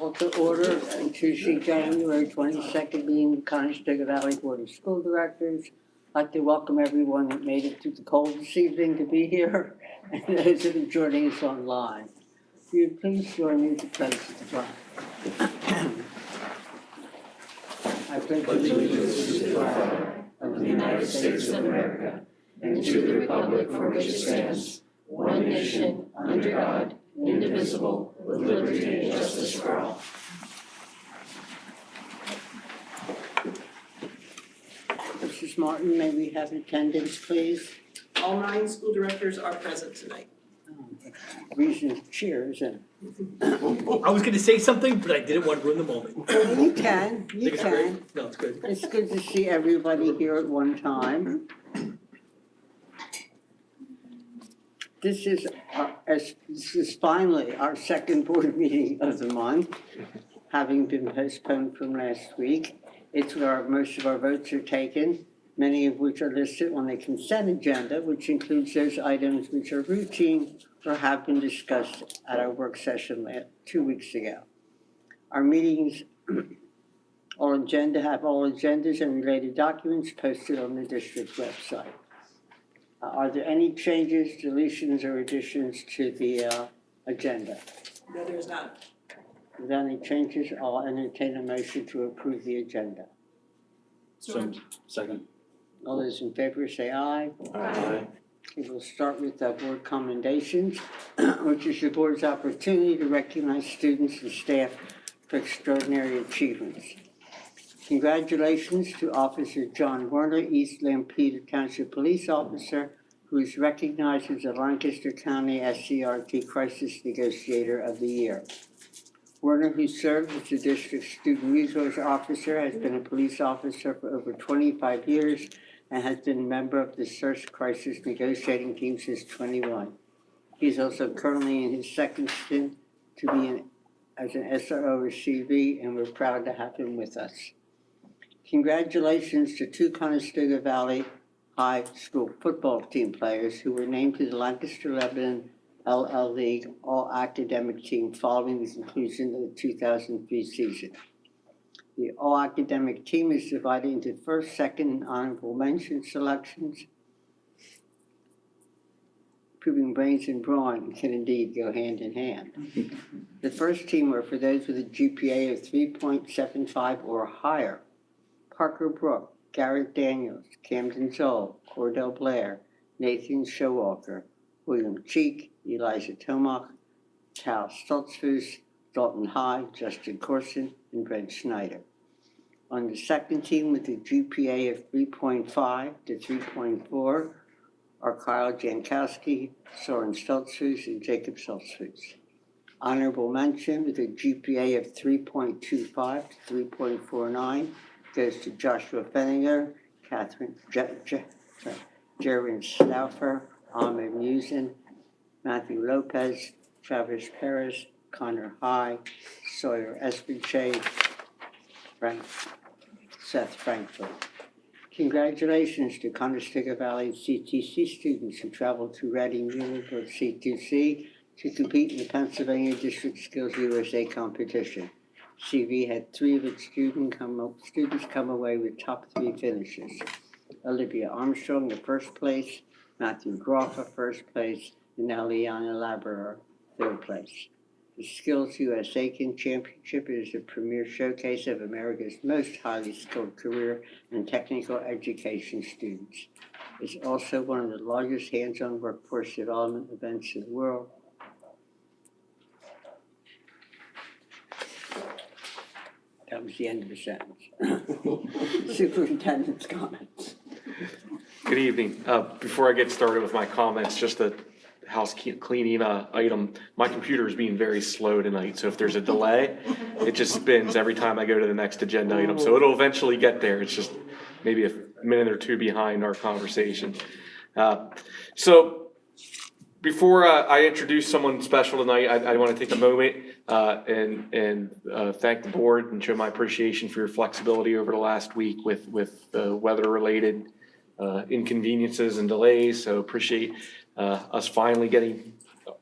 Call to order on Tuesday, January 22nd, meeting the Conestoga Valley Board of School Directors. I'd like to welcome everyone that made it through the cold this evening to be here, and those that are joining us online. Will you please join me to pledge the flag? I pledge allegiance to the flag of the United States of America and to the republic for which it stands, one nation, under God, indivisible, with liberty and justice for all. Mrs. Martin, may we have attendance, please? All 9 school directors are present tonight. Reason to cheer, isn't it? I was gonna say something, but I didn't want to ruin the moment. You can, you Think it's great? can. No, it's good. It's good to see everybody here at one time. This is finally our second board meeting of the month, having been postponed from last week. It's where most of our votes are taken, many of which are listed on the consent agenda, which includes those items which are routine or have been discussed at our work session 2 weeks ago. Our meetings have all agendas and related documents posted on the district website. Are there any changes, deletions, or additions to the agenda? No, there is not. Without any changes, I'll entertain a motion to approve the agenda. So Second. All those in favor say aye. Aye. Okay, we'll start with board commendations, which is the board's opportunity to recognize students and staff for extraordinary achievements. Congratulations to Officer John Werner, East Lampeter Township Police Officer, who is recognized as the Lancaster County SCRT Crisis Negotiator of the Year. Werner, who served as the district's student resource officer, has been a police officer for over 25 years and has been a member of the CERS Crisis Negotiating Team since 21. He is also currently in his second stint to be as an SRO or CV, and we're proud to have him with us. Congratulations to 2 Conestoga Valley High School football team players who were named to the Lancaster Lebanon LL League All-Academic Team following the conclusion of the 2003 season. The All-Academic Team is divided into first, second, and honorable mention selections. Proving brains and brawn can indeed go hand in hand. The first team were for those with a GPA of 3.75 or higher. Parker Brook, Garrett Daniels, Camden Zoll, Cordell Blair, Nathan Showalker, William Cheek, Eliza Tomach, Tal Stoltzfus, Dalton High, Justin Corson, and Brent Schneider. On the second team with a GPA of 3.5 to 3.4 are Kyle Jankowski, Soren Stoltzfus, and Jacob Stoltzfus. Honorable mention with a GPA of 3.25 to 3.49 goes to Joshua Fenninger, Catherine Jaron Stauffer, Ahmed Musin, Matthew Lopez, Travis Perez, Connor High, Sawyer Espinche, Seth Frankfurt. Congratulations to Conestoga Valley CTC students who traveled to Reading Muhlenberg C2C to compete in the Pennsylvania District Skills USA competition. CV had 3 of its students come away with top 3 finishes. Olivia Armstrong, the first place, Matthew Groffa, first place, and Eliana Laborer, third place. The Skills USA Championship is a premier showcase of America's most highly skilled career and technical education students. It's also one of the largest hands-on workforce development events in the world. That was the end of the sentence. Superintendent's comments. Good evening. Before I get started with my comments, just a house cleaning item. My computer is being very slow tonight, so if there's a delay, it just spins every time I go to the next agenda item. So it'll eventually get there. It's just maybe a minute or 2 behind our conversation. So before I introduce someone special tonight, I want to take a moment and thank the board and show my appreciation for your flexibility over the last week with weather-related inconveniences and delays. So appreciate us finally getting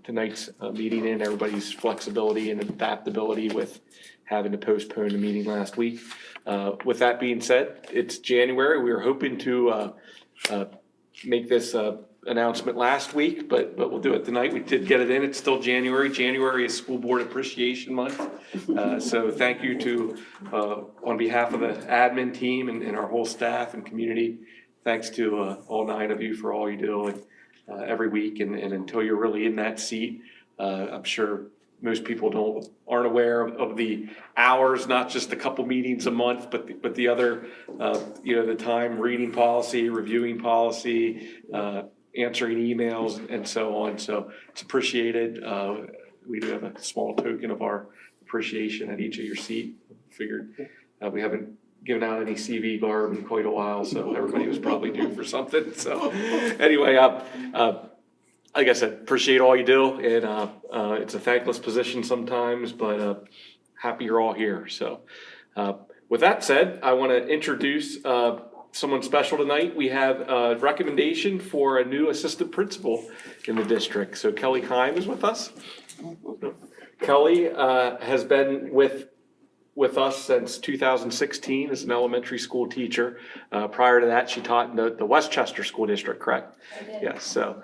tonight's meeting and everybody's flexibility and adaptability with having to postpone the meeting last week. With that being said, it's January. We were hoping to make this announcement last week, but we'll do it tonight. We did get it in. It's still January. January is School Board Appreciation Month. So thank you to, on behalf of the admin team and our whole staff and community, thanks to all 9 of you for all you do every week. And until you're really in that seat, I'm sure most people aren't aware of the hours, not just a couple meetings a month, but the other, the time reading policy, reviewing policy, answering emails and so on. So it's appreciated. We do have a small token of our appreciation at each of your seat. Figured we haven't given out any CV garb in quite a while, so everybody was probably due for something. So anyway, like I said, appreciate all you do, and it's a thankless position sometimes, but happy you're all here. So with that said, I want to introduce someone special tonight. We have a recommendation for a new assistant principal in the district. So Kelly Kime is with us. Kelly has been with us since 2016 as an elementary school teacher. Prior to that, she taught in the Westchester School District, correct? I did. Yes, so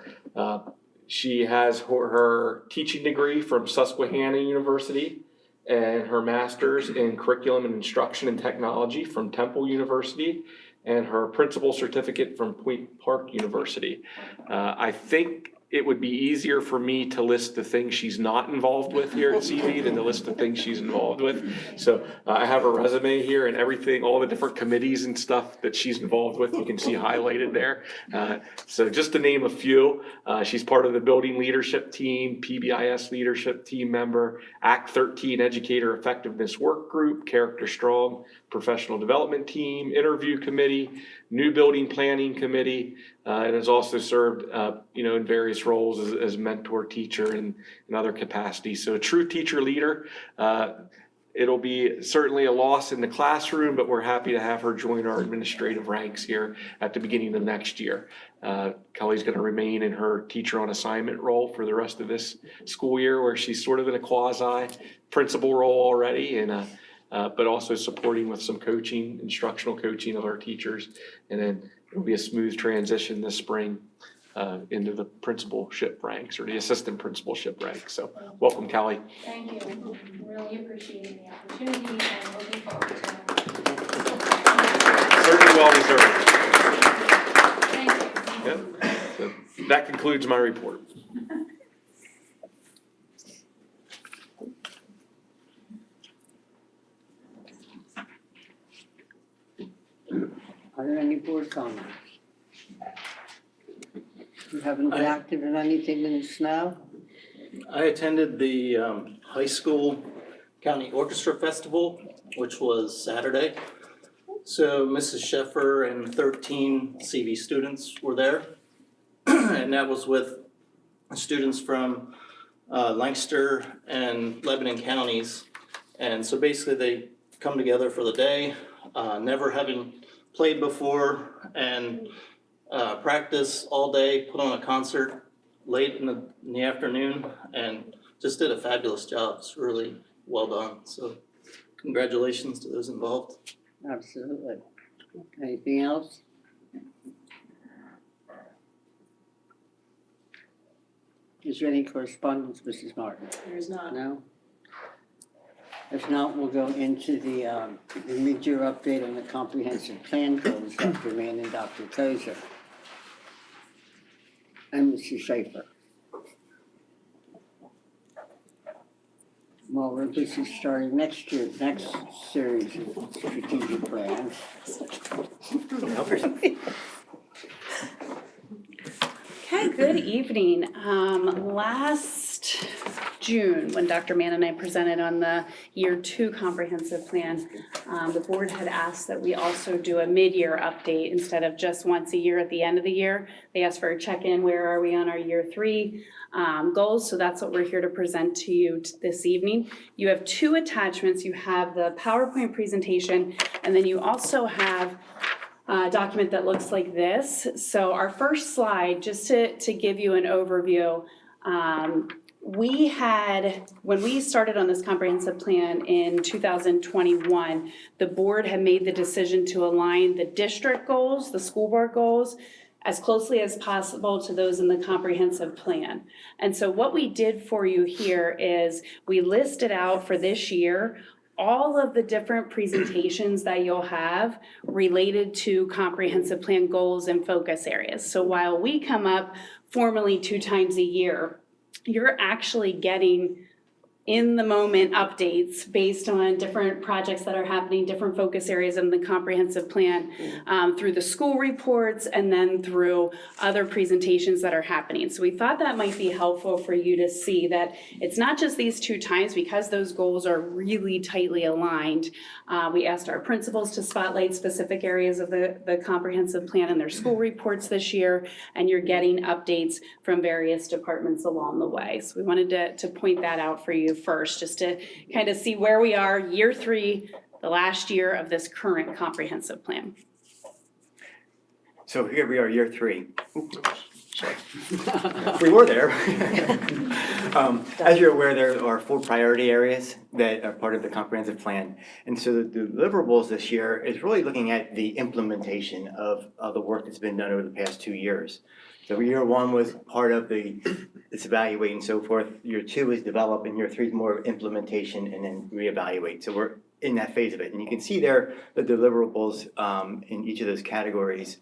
she has her teaching degree from Susquehanna University and her master's in curriculum and instruction and technology from Temple University and her principal certificate from Point Park University. I think it would be easier for me to list the things she's not involved with here at CV than to list the things she's involved with. So I have her resume here and everything, all the different committees and stuff that she's involved with, you can see highlighted there. So just to name a few, she's part of the building leadership team, PBIS leadership team member, Act 13 Educator Effectiveness Work Group, Character Strong Professional Development Team, Interview Committee, New Building Planning Committee, and has also served, in various roles as mentor teacher and in other capacities. So a true teacher leader. It'll be certainly a loss in the classroom, but we're happy to have her join our administrative ranks here at the beginning of next year. Kelly's going to remain in her teacher on assignment role for the rest of this school year, where she's sort of in a quasi principal role already, and but also supporting with some coaching, instructional coaching of our teachers. And then it'll be a smooth transition this spring into the principalship ranks or the assistant principalship ranks. So welcome, Kelly. Thank you. Really appreciating the opportunity and looking forward to it. Certainly well deserved. Thank you. Yep. So that concludes my report. Are there any board comments? You haven't been active in anything in the snow? I attended the high school county orchestra festival, which was Saturday. So Mrs. Sheffer and 13 CV students were there. And that was with students from Lancaster and Lebanon counties. And so basically they come together for the day, never having played before, and practice all day, put on a concert late in the afternoon, and just did a fabulous job. It's really well done. So congratulations to those involved. Absolutely. Anything else? Is there any correspondence, Mrs. Martin? There is not. No? If not, we'll go into the mid-year update on the comprehensive plan goals, Dr. Mann and Dr. Tozer. And Mrs. Schaefer. Well, we're busy starting next series of strategic plans. Okay, good evening. Last June, when Dr. Mann and I presented on the year 2 comprehensive plan, the board had asked that we also do a mid-year update instead of just once a year at the end of the year. They asked for a check-in, where are we on our year 3 goals? So that's what we're here to present to you this evening. You have 2 attachments. You have the PowerPoint presentation, and then you also have a document that looks like this. So our first slide, just to give you an overview, we had, when we started on this comprehensive plan in 2021, the board had made the decision to align the district goals, the school board goals, as closely as possible to those in the comprehensive plan. And so what we did for you here is we listed out for this year all of the different presentations that you'll have related to comprehensive plan goals and focus areas. So while we come up formally 2 times a year, you're actually getting in the moment updates based on different projects that are happening, different focus areas in the comprehensive plan, through the school reports and then through other presentations that are happening. So we thought that might be helpful for you to see that it's not just these 2 times, because those goals are really tightly aligned. We asked our principals to spotlight specific areas of the comprehensive plan in their school reports this year, and you're getting updates from various departments along the way. So we wanted to point that out for you first, just to kind of see where we are, year 3, the last year of this current comprehensive plan. So here we are, year 3. Sorry. We were there. As you're aware, there are 4 priority areas that are part of the comprehensive plan. And so the deliverables this year is really looking at the implementation of the work that's been done over the past 2 years. So year 1 was part of it's evaluate and so forth. Year 2 is develop, and year 3 is more implementation and then reevaluate. So we're in that phase of it. And you can see there the deliverables in each of those categories.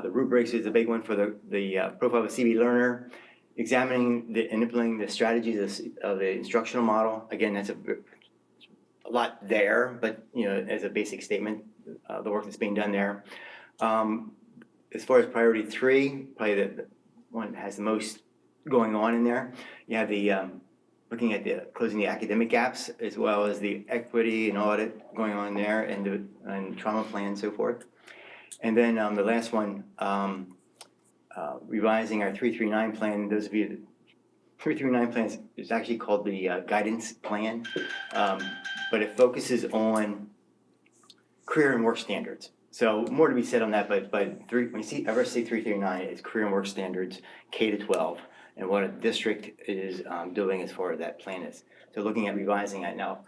The rubrics is a big one for the profile of a CV learner. Examining and implementing the strategies of the instructional model. Again, that's a lot there, but as a basic statement, the work that's being done there. As far as priority 3, probably the one that has the most going on in there, you have the looking at the closing the academic gaps, as well as the equity and audit going on there, and trauma plan and so forth. And then the last one, revising our 339 plan. Those of you, 339 plan is actually called the guidance plan, but it focuses on career and work standards. So more to be said on that, but when you ever see 339, it's career and work standards, K-12, and what a district is doing as far as that plan is. So looking at revising that now.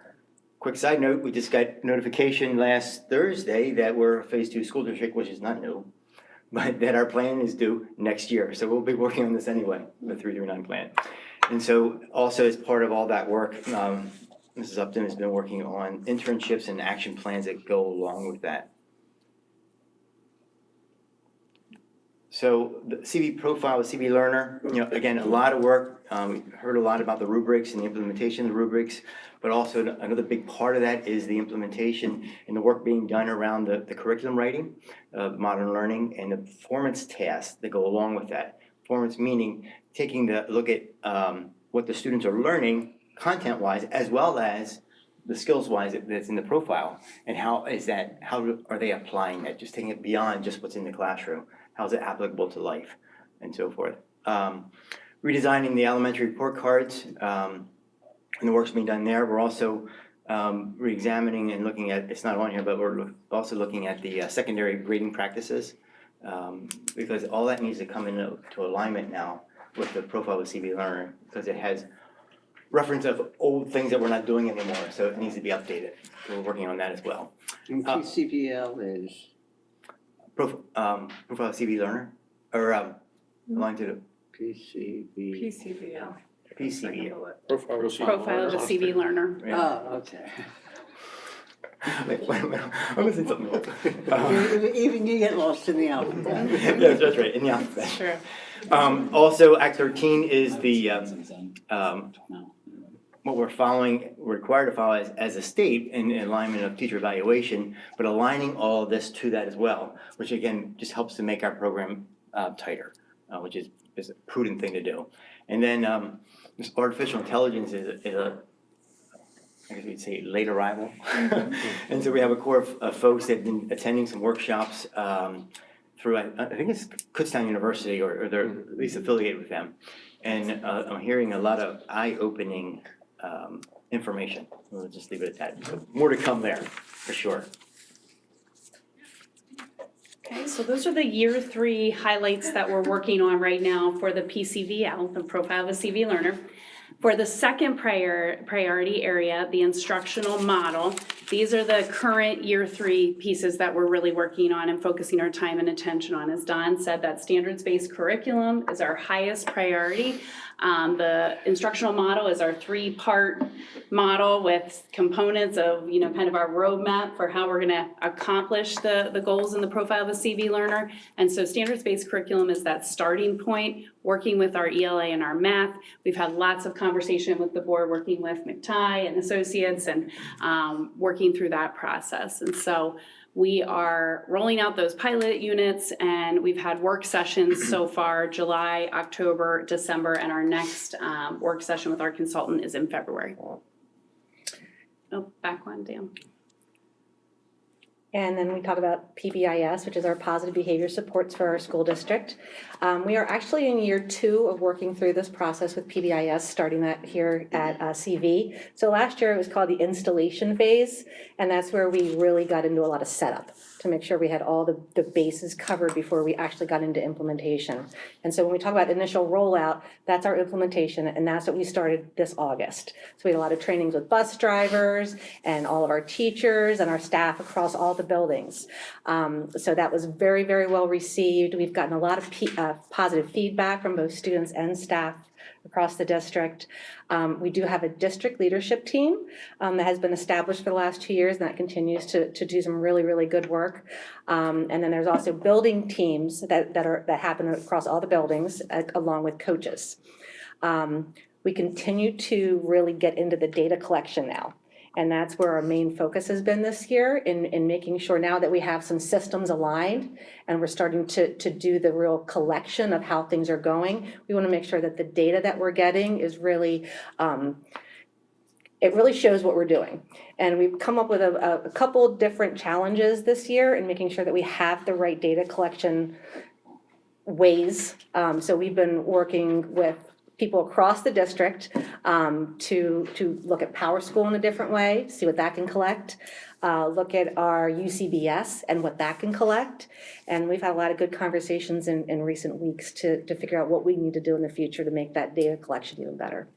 Quick side note, we just got notification last Thursday that we're a phase 2 school district, which is not new, but that our plan is due next year. So we'll be working on this anyway, the 339 plan. And so also as part of all that work, Mrs. Upton has been working on internships and action plans that go along with that. So the CV profile, the CV learner, again, a lot of work. We heard a lot about the rubrics and the implementation of the rubrics, but also another big part of that is the implementation and the work being done around the curriculum writing, modern learning, and the performance tasks that go along with that. Performance meaning taking the look at what the students are learning content-wise, as well as the skills-wise that's in the profile, and how are they applying that, just taking it beyond just what's in the classroom. How is it applicable to life, and so forth. Redesigning the elementary report cards, and the work's being done there. We're also re-examining and looking at, it's not on here, but we're also looking at the secondary grading practices, because all that needs to come into alignment now with the profile of CV learner, because it has reference of old things that we're not doing anymore, so it needs to be updated. So we're working on that as well. And PCBL is? Profile of CV learner, or aligned to the PCBL. PCB. Profile of a CV learner. Oh, okay. Wait, I'm missing something else. Even you get lost in the alphabet. Yes, that's right, in the alphabet. Sure. Also, Act 13 is the, what we're required to follow as a state in alignment of teacher evaluation, but aligning all of this to that as well, which again, just helps to make our program tighter, which is a prudent thing to do. And then this artificial intelligence is a, I guess we'd say, late arrival. And so we have a core of folks that have been attending some workshops through, I think it's Kutztown University, or they're at least affiliated with them. And I'm hearing a lot of eye-opening information. We'll just leave it at that. So more to come there, for sure. Okay, so those are the year 3 highlights that we're working on right now for the PCVL, the profile of a CV learner. For the second priority area, the instructional model, these are the current year 3 pieces that we're really working on and focusing our time and attention on. As Don said, that standards-based curriculum is our highest priority. The instructional model is our 3-part model with components of, kind of our roadmap for how we're gonna accomplish the goals and the profile of a CV learner. And so standards-based curriculum is that starting point, working with our ELA and our math. We've had lots of conversation with the board, working with McTighe and Associates and working through that process. And so we are rolling out those pilot units, and we've had work sessions so far, July, October, December, and our next work session with our consultant is in February. Oh, back one, Dan. And then we talk about PBIS, which is our positive behavior supports for our school district. We are actually in year 2 of working through this process with PBIS, starting that here at CV. So last year it was called the installation phase, and that's where we really got into a lot of setup to make sure we had all the bases covered before we actually got into implementation. And so when we talk about initial rollout, that's our implementation, and that's what we started this August. So we had a lot of trainings with bus drivers and all of our teachers and our staff across all the buildings. So that was very, very well received. We've gotten a lot of positive feedback from both students and staff across the district. We do have a district leadership team that has been established for the last 2 years, and that continues to do some really, really good work. And then there's also building teams that happen across all the buildings, along with coaches. We continue to really get into the data collection now. And that's where our main focus has been this year, in making sure now that we have some systems aligned and we're starting to do the real collection of how things are going. We want to make sure that the data that we're getting is really, it really shows what we're doing. And we've come up with a couple different challenges this year in making sure that we have the right data collection ways. So we've been working with people across the district to look at PowerSchool in a different way, see what that can collect, look at our UCBS and what that can collect. And we've had a lot of good conversations in recent weeks to figure out what we need to do in the future to make that data collection even better.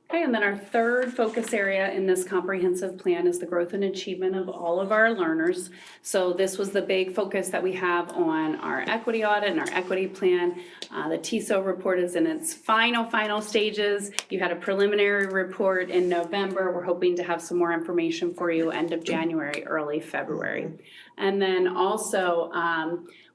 Okay, and then our third focus area in this comprehensive plan is the growth and achievement of all of our learners. So this was the big focus that we have on our equity audit and our equity plan. The TESO report is in its final stages. You had a preliminary report in November. We're hoping to have some more information for you end of January, early February. And then also,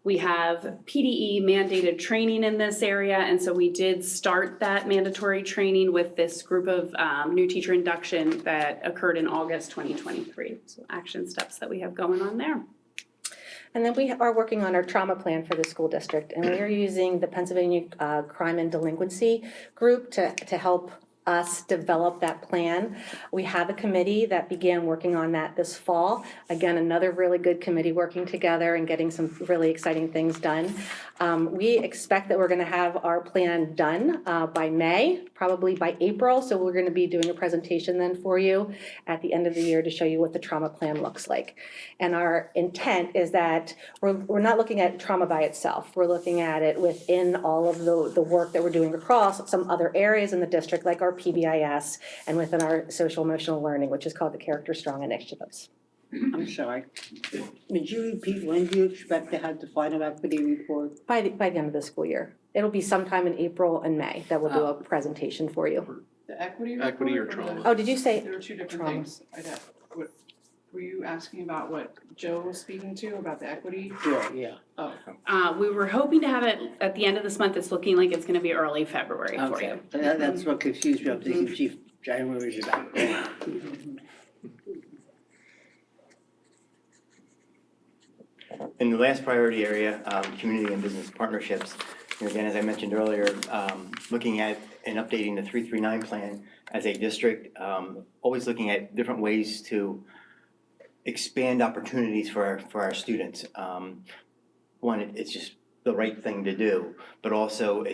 we have PDE mandated training in this area, and so we did start that mandatory training with this group of new teacher induction that occurred in August 2023. So action steps that we have going on there. And then we are working on our trauma plan for the school district, and we are using the Pennsylvania Crime and Delinquency Group to help us develop that plan. We have a committee that began working on that this fall. Again, another really good committee working together and getting some really exciting things done. We expect that we're going to have our plan done by May, probably by April. So we're going to be doing a presentation then for you at the end of the year to show you what the trauma plan looks like. And our intent is that we're not looking at trauma by itself. We're looking at it within all of the work that we're doing across some other areas in the district, like our PBIS, and within our social emotional learning, which is called the Character Strong initiatives. I'm sorry. Would you repeat, when do you expect to have the final equity report? By the end of the school year. It'll be sometime in April and May that we'll do a presentation for you. The equity report? Equity or the- trauma? Oh, did you say There were two different trauma? things. Were you asking about what Joe was speaking to, about the equity? Yeah. Oh, We were hoping to have it at the end of this month. It's looking like it's going to be early February for Okay, you. that's what confused me. I'm thinking Chief January is about. In the last priority area, community and business partnerships, again, as I mentioned earlier, looking at and updating the 339 plan as a district, always looking at different ways to expand opportunities for our students. One, it's just the right thing to do, but also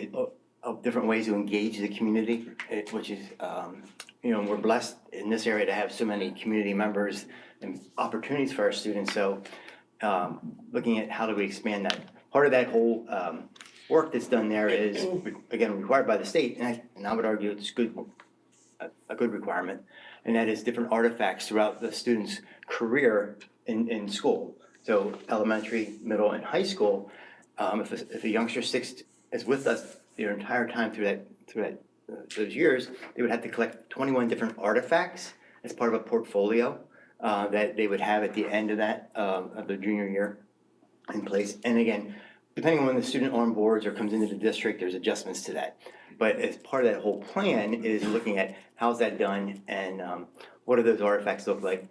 different ways to engage the community, which is, we're blessed in this area to have so many community members and opportunities for our students. So looking at how do we expand that. Part of that whole work that's done there is, again, required by the state, and I would argue it's a good requirement, and that is different artifacts throughout the student's career in school. So elementary, middle, and high school, if a youngster is with us their entire time through those years, they would have to collect 21 different artifacts as part of a portfolio that they would have at the end of their junior year in place. And again, depending on when the student onboards or comes into the district, there's adjustments to that. But as part of that whole plan is looking at how's that done and what do those artifacts look like,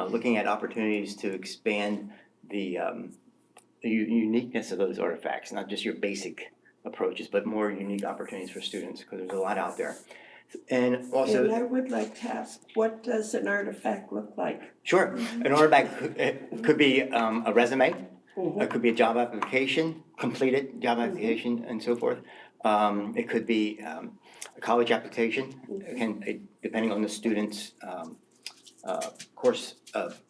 looking at opportunities to expand the uniqueness of those artifacts, not just your basic approaches, but more unique opportunities for students, because there's a lot out there. And also. And I would like to ask, what does an artifact look like? Sure, an artifact could be a resume, it could be a job application, completed job application and so forth. It could be a college application, again, depending on the student's course of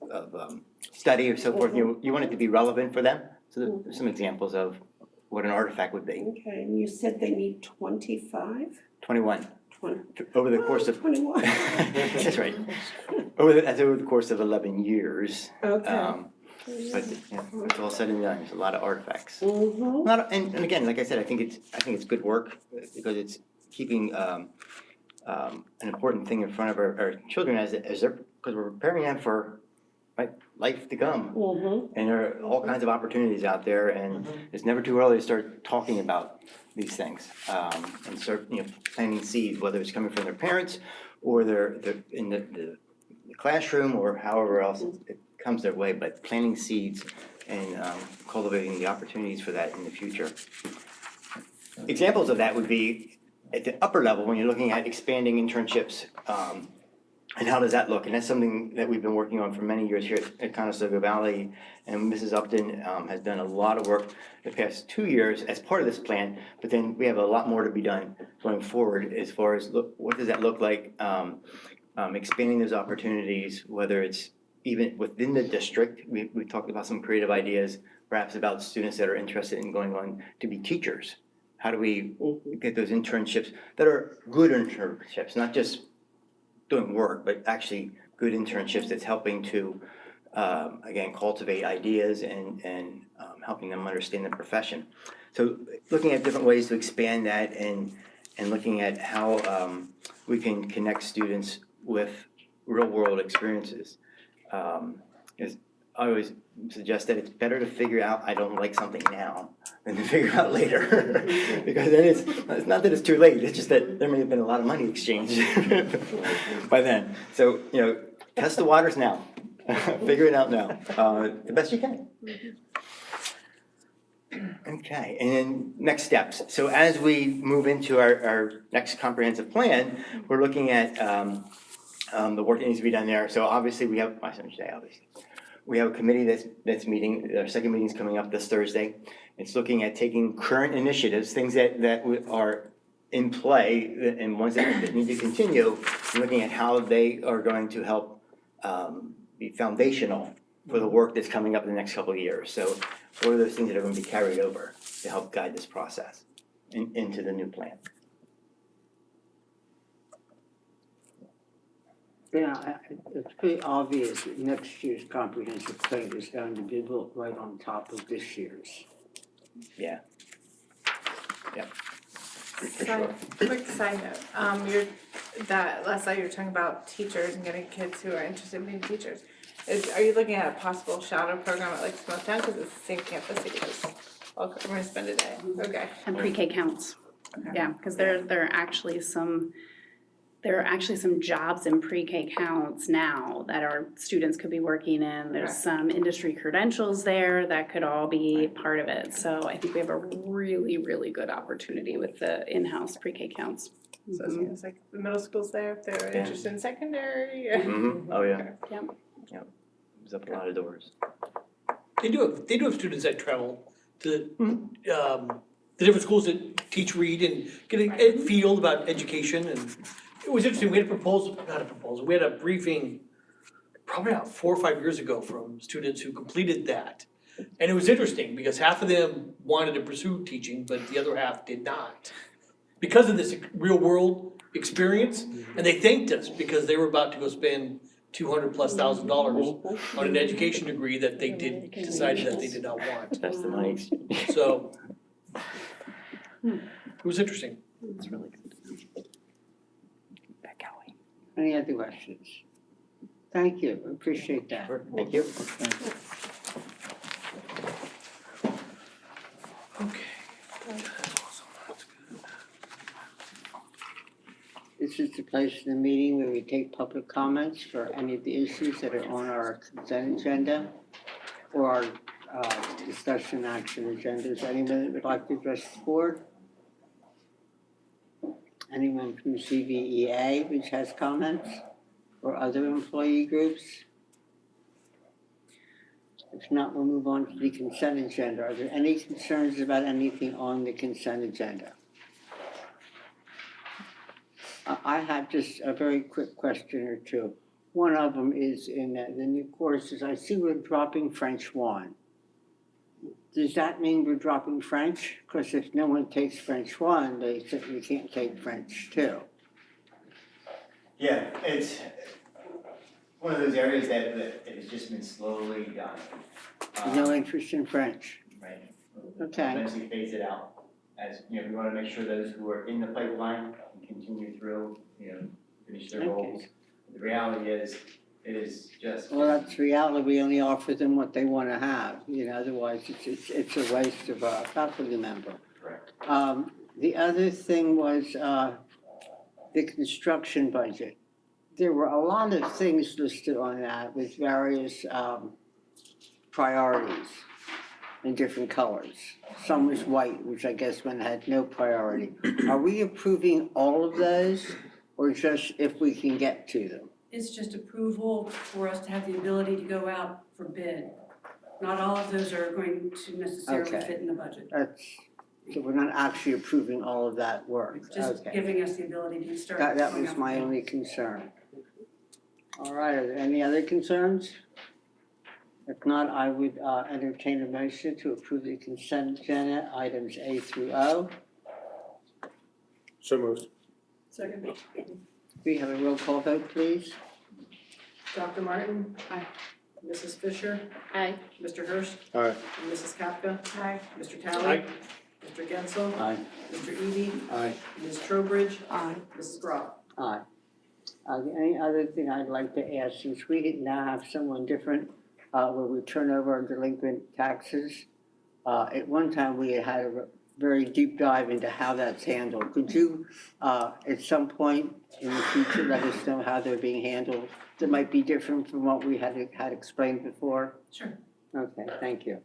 study or so forth. You want it to be relevant for them. So there's some examples of what an artifact would be. Okay, and you said they need 25? 21. 20. Over the course of 21. That's right. That's over the course of 11 years. Okay. But yeah, it's all said and done. There's a lot of artifacts. Mm-hmm. And again, like I said, I think it's good work because it's keeping an important thing in front of our children as they're, because we're preparing them for life to come. Mm-hmm. And there are all kinds of opportunities out there, and it's never too early to start talking about these things and start planting seeds, whether it's coming from their parents or they're in the classroom or however else it comes their way, but planting seeds and cultivating the opportunities for that in the future. Examples of that would be at the upper level when you're looking at expanding internships. And how does that look? And that's something that we've been working on for many years here at Conestoga Valley. And Mrs. Upton has done a lot of work the past 2 years as part of this plan. But then we have a lot more to be done going forward as far as what does that look like, expanding those opportunities, whether it's even within the district. We talked about some creative ideas, perhaps about students that are interested in going on to be teachers. How do we get those internships that are good internships, not just doing work, but actually good internships that's helping to, again, cultivate ideas and helping them understand the profession. So looking at different ways to expand that and looking at how we can connect students with real-world experiences. I always suggest that it's better to figure out I don't like something now than to figure out later. Because then it's not that it's too late, it's just that there may have been a lot of money exchanged by then. So, test the waters now. Figure it out now, the best you can. Okay, and then next steps. So as we move into our next comprehensive plan, we're looking at the work that needs to be done there. So obviously we have, we have a committee that's meeting. Our second meeting is coming up this Thursday. It's looking at taking current initiatives, things that are in play and ones that need to continue, and looking at how they are going to help be foundational for the work that's coming up in the next couple of years. So what are those things that are going to be carried over to help guide this process into the new plan? Yeah, it's pretty obvious that next year's comprehensive plan is going to be built right on top of this year's. Yeah. Yep. For Side, sure. quick side note, last night you were talking about teachers and getting kids who are interested in being teachers. Are you looking at a possible shadow program at like Smoketown, because it's the same campus because we're gonna spend a day, okay. And pre-K counts, Okay. yeah, because there are actually some jobs in pre-K counts now that our students could be working in. There's Right. some industry credentials there that could all be part of it. So I think we have a really, really good opportunity with the in-house pre-K counts. So it's like the middle school's there if they're Yeah. interested in secondary. Oh, yeah. Yep. Opens up a lot of doors. They do have students that travel to the different schools that teach read and get a feel about education. And it was interesting, we had we had a briefing probably about 4 or 5 years ago from students who completed that. And it was interesting because half of them wanted to pursue teaching, but the other half did not. Because of this real world experience, and they thanked us because they were about to go spend $200,000+ on an education degree that they decided that they did not want. That's the money exchange. So it was interesting. It's really good. Back alley. Any other questions? Thank you, appreciate that. Sure, thank you. This is the place in the meeting where we take public comments for any of the issues that are on our consent agenda or our discussion action agendas. Anyone that would like to address the board? Anyone from CVEA which has comments or other employee groups? If not, we'll move on to the consent agenda. Are there any concerns about anything on the consent agenda? I have just a very quick question or two. One of them is in the new courses, I see we're dropping French 1. Does that mean we're dropping French? Because if no one takes French 1, they certainly can't take French 2. Yeah, it's one of those areas that has just been slowly done. No interest in French. Right. Okay. Eventually phase it out. As, you know, we want to make sure those who are in the pipeline can continue through, you know, finish their goals. The reality is, it is just. Well, that's reality. We only offer them what they want to have. You know, otherwise it's a waste of a faculty member. Correct. The other thing was the construction budget. There were a lot of things listed on that with various priorities in different colors. Some was white, which I guess one had no priority. Are we approving all of those or just if we can get to them? It's just approval for us to have the ability to go out for bid. Not all of those are going to necessarily Okay. fit in the budget. So we're not actually approving all of that work. It's just Okay. giving us the ability to start. That going was out my for bid. only concern. All right, are there any other concerns? If not, I would entertain a motion to approve the consent agenda, items A through O. So moved. Second. We have a roll call vote, please. Dr. Martin? Aye. Mrs. Fisher? Aye. Mr. Hurst? Aye. And Mrs. Kapka? Aye. Mr. Talley? Aye. Mr. Gensel? Aye. Mr. Eby? Aye. Ms. Trowbridge? Aye. Mrs. Groff? Aye. The only other thing I'd like to ask, since we now have someone different where we turn over our delinquent taxes, at one time we had a very deep dive into how that's handled. Could you, at some point in the future, let us know how they're being handled? That might be different from what we had explained before? Sure. Okay, thank you.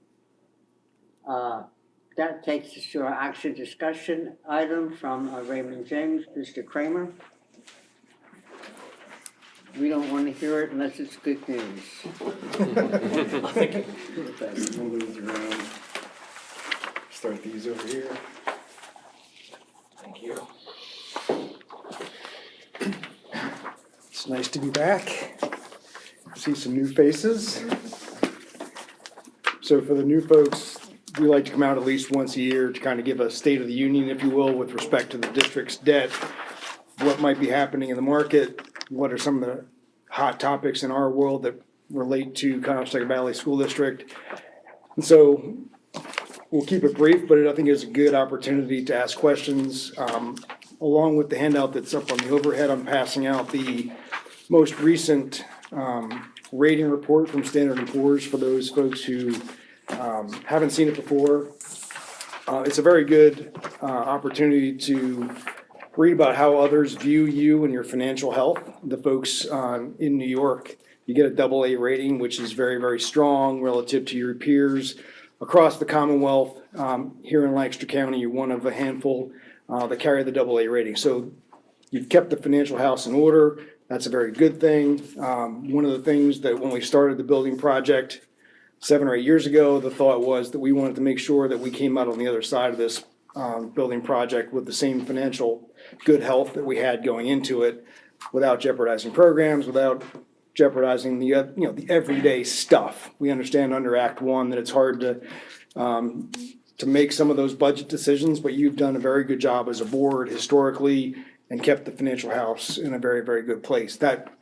That takes us to our action discussion item from Raymond James, Mr. Kramer. We don't want to hear it unless it's good news. Thank you. Okay, move these around. Start these over here. Thank you. It's nice to be back. See some new faces. So for the new folks, we like to come out at least once a year to kind of give a state of the union, if you will, with respect to the district's debt, what might be happening in the market, what are some of the hot topics in our world that relate to Conestoga Valley School District. And so we'll keep it brief, but I think it's a good opportunity to ask questions. Along with the handout that's up on the overhead, I'm passing out the most recent rating report from Standard & Poor's for those folks who haven't seen it before. It's a very good opportunity to read about how others view you and your financial health. The folks in New York, you get a AA rating, which is very, very strong relative to your peers across the Commonwealth. Here in Lancaster County, you're one of a handful that carry the AA rating. So you've kept the financial house in order. That's a very good thing. One of the things that when we started the building project 7 or 8 years ago, the thought was that we wanted to make sure that we came out on the other side of this building project with the same financial good health that we had going into it, without jeopardizing programs, without jeopardizing the, the everyday stuff. We understand under Act One that it's hard to make some of those budget decisions, but you've done a very good job as a board historically and kept the financial house in a very, very good place. That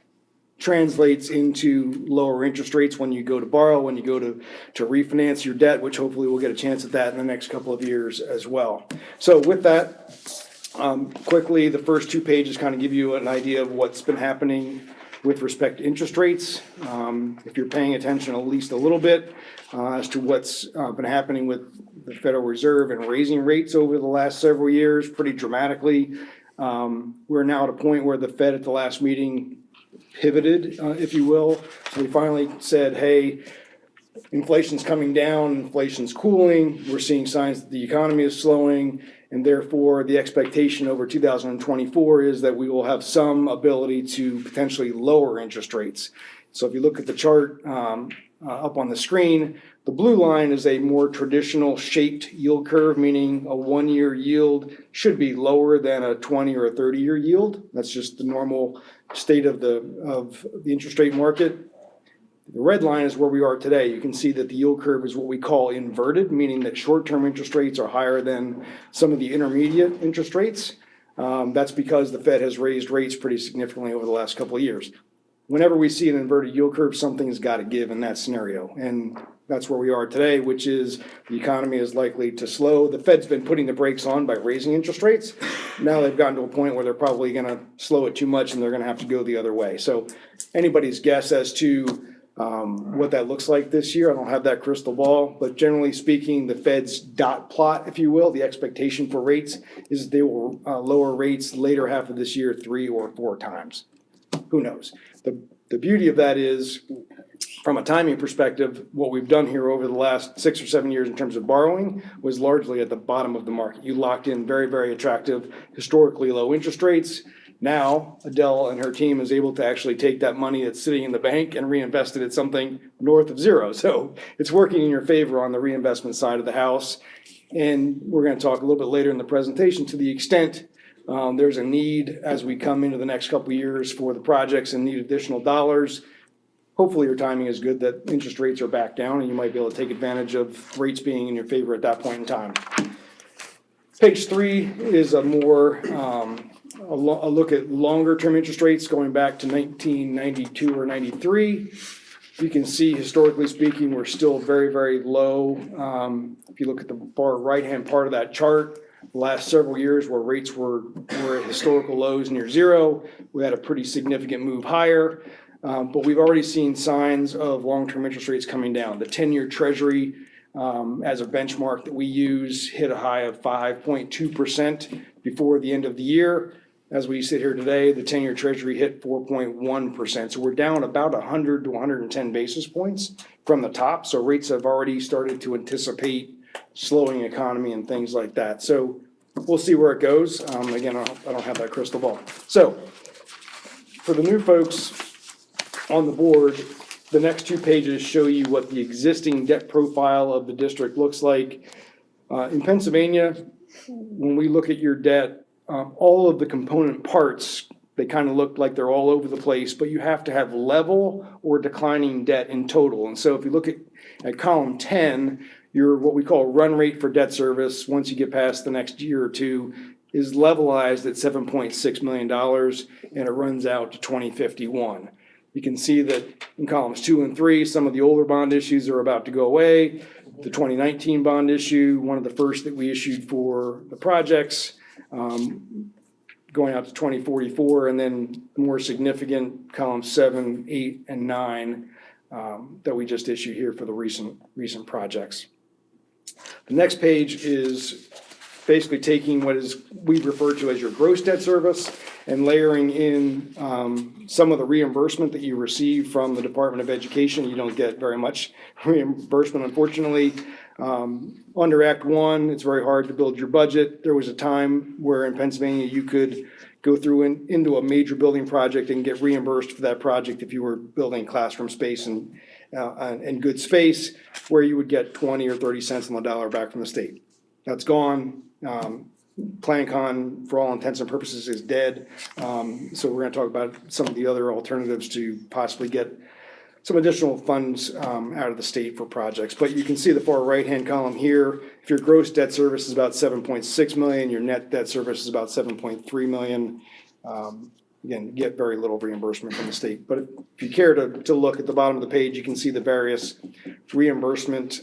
translates into lower interest rates when you go to borrow, when you go to refinance your debt, which hopefully we'll get a chance at that in the next couple of years as well. So with that, quickly, the first 2 pages kind of give you an idea of what's been happening with respect to interest rates. If you're paying attention at least a little bit as to what's been happening with the Federal Reserve and raising rates over the last several years pretty dramatically. We're now at a point where the Fed at the last meeting pivoted, if you will. So we finally said, hey, inflation's coming down, inflation's cooling, we're seeing signs that the economy is slowing, and therefore the expectation over 2024 is that we will have some ability to potentially lower interest rates. So if you look at the chart up on the screen, the blue line is a more traditional shaped yield curve, meaning a 1-year yield should be lower than a 20 or a 30-year yield. That's just the normal state of the interest rate market. The red line is where we are today. You can see that the yield curve is what we call inverted, meaning that short-term interest rates are higher than some of the intermediate interest rates. That's because the Fed has raised rates pretty significantly over the last couple of years. Whenever we see an inverted yield curve, something's got to give in that scenario. And that's where we are today, which is the economy is likely to slow. The Fed's been putting the brakes on by raising interest rates. Now they've gotten to a point where they're probably going to slow it too much and they're going to have to go the other way. So anybody's guess as to what that looks like this year, I don't have that crystal ball, but generally speaking, the Fed's dot plot, if you will, the expectation for rates is they will lower rates later half of this year 3 or 4 times. Who knows? The beauty of that is, from a timing perspective, what we've done here over the last 6 or 7 years in terms of borrowing was largely at the bottom of the market. You locked in very, very attractive, historically low interest rates. Now, Adele and her team is able to actually take that money that's sitting in the bank and reinvest it at something north of zero. So it's working in your favor on the reinvestment side of the house. And we're going to talk a little bit later in the presentation to the extent there's a need as we come into the next couple of years for the projects and need additional dollars. Hopefully your timing is good that interest rates are back down and you might be able to take advantage of rates being in your favor at that point in time. Page 3 is a more a look at longer term interest rates going back to 1992 or 93. You can see historically speaking, we're still very, very low. If you look at the far right-hand part of that chart, the last several years where rates were at historical lows near zero, we had a pretty significant move higher. But we've already seen signs of long-term interest rates coming down. The 10-year Treasury, as a benchmark that we use, hit a high of 5.2% before the end of the year. As we sit here today, the 10-year Treasury hit 4.1%. So we're down about 100 to 110 basis points from the top. So rates have already started to anticipate slowing economy and things like that. So we'll see where it goes. Again, I don't have that crystal ball. So for the new folks on the board, the next 2 pages show you what the existing debt profile of the district looks like. In Pennsylvania, when we look at your debt, all of the component parts, they kind of look like they're all over the place, but you have to have level or declining debt in total. And so if you look at column 10, your what we call run rate for debt service, once you get past the next year or two, is levelized at $7.6 million, and it runs out to 2051. You can see that in columns 2 and 3, some of the older bond issues are about to go away. The 2019 bond issue, one of the first that we issued for the projects, going out to 2044, and then more significant columns 7, 8, and 9 that we just issued here for the recent projects. The next page is basically taking what is we refer to as your gross debt service and layering in some of the reimbursement that you receive from the Department of Education. You don't get very much reimbursement, unfortunately. Under Act 1, it's very hard to build your budget. There was a time where in Pennsylvania you could go through into a major building project and get reimbursed for that project if you were building classroom space and good space, where you would get 20 or 30 cents on the dollar back from the state. That's gone. PlanCon, for all intents and purposes, is dead. So we're gonna talk about some of the other alternatives to possibly get some additional funds out of the state for projects. But you can see the far right-hand column here, if your gross debt service is about 7.6 million, your net debt service is about 7.3 million. Again, you get very little reimbursement from the state. But if you care to look at the bottom of the page, you can see the various reimbursement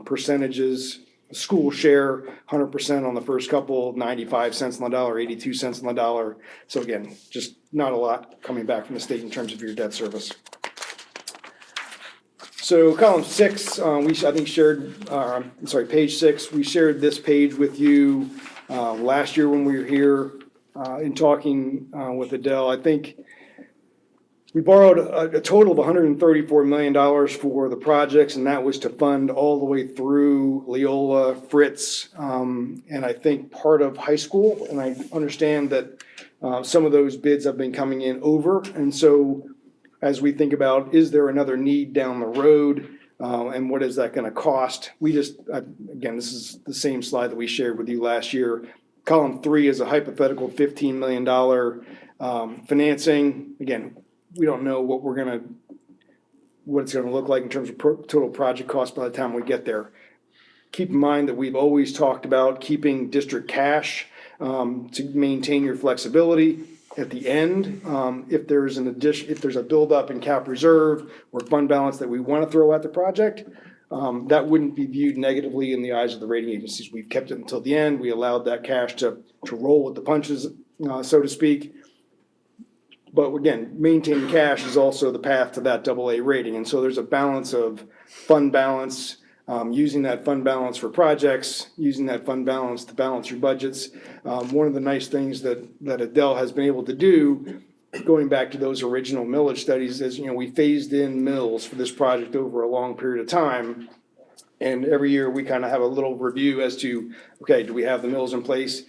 percentages. School share, 100% on the first couple, 95 cents on the dollar, 82 cents on the dollar. So again, just not a lot coming back from the state in terms of your debt service. So column 6, page 6, we shared this page with you last year when we were here in talking with Adele. I think we borrowed a total of $134 million for the projects, and that was to fund all the way through Leola, Fritz, and I think part of high school. And I understand that some of those bids have been coming in over, and so as we think about, is there another need down the road, and what is that gonna cost? Again, this is the same slide that we shared with you last year. Column 3 is a hypothetical $15 million financing. Again, we don't know what it's gonna look like in terms of total project cost by the time we get there. Keep in mind that we've always talked about keeping district cash to maintain your flexibility. At the end, if there's a buildup in cap reserve or fund balance that we want to throw at the project, that wouldn't be viewed negatively in the eyes of the rating agencies. We've kept it until the end. We allowed that cash to roll with the punches, so to speak. But again, maintaining cash is also the path to that AA rating. And so there's a balance of fund balance, using that fund balance for projects, using that fund balance to balance your budgets. One of the nice things that Adele has been able to do, going back to those original millage studies, is, we phased in mills for this project over a long period of time. And every year we kind of have a little review as to, okay, do we have the mills in place?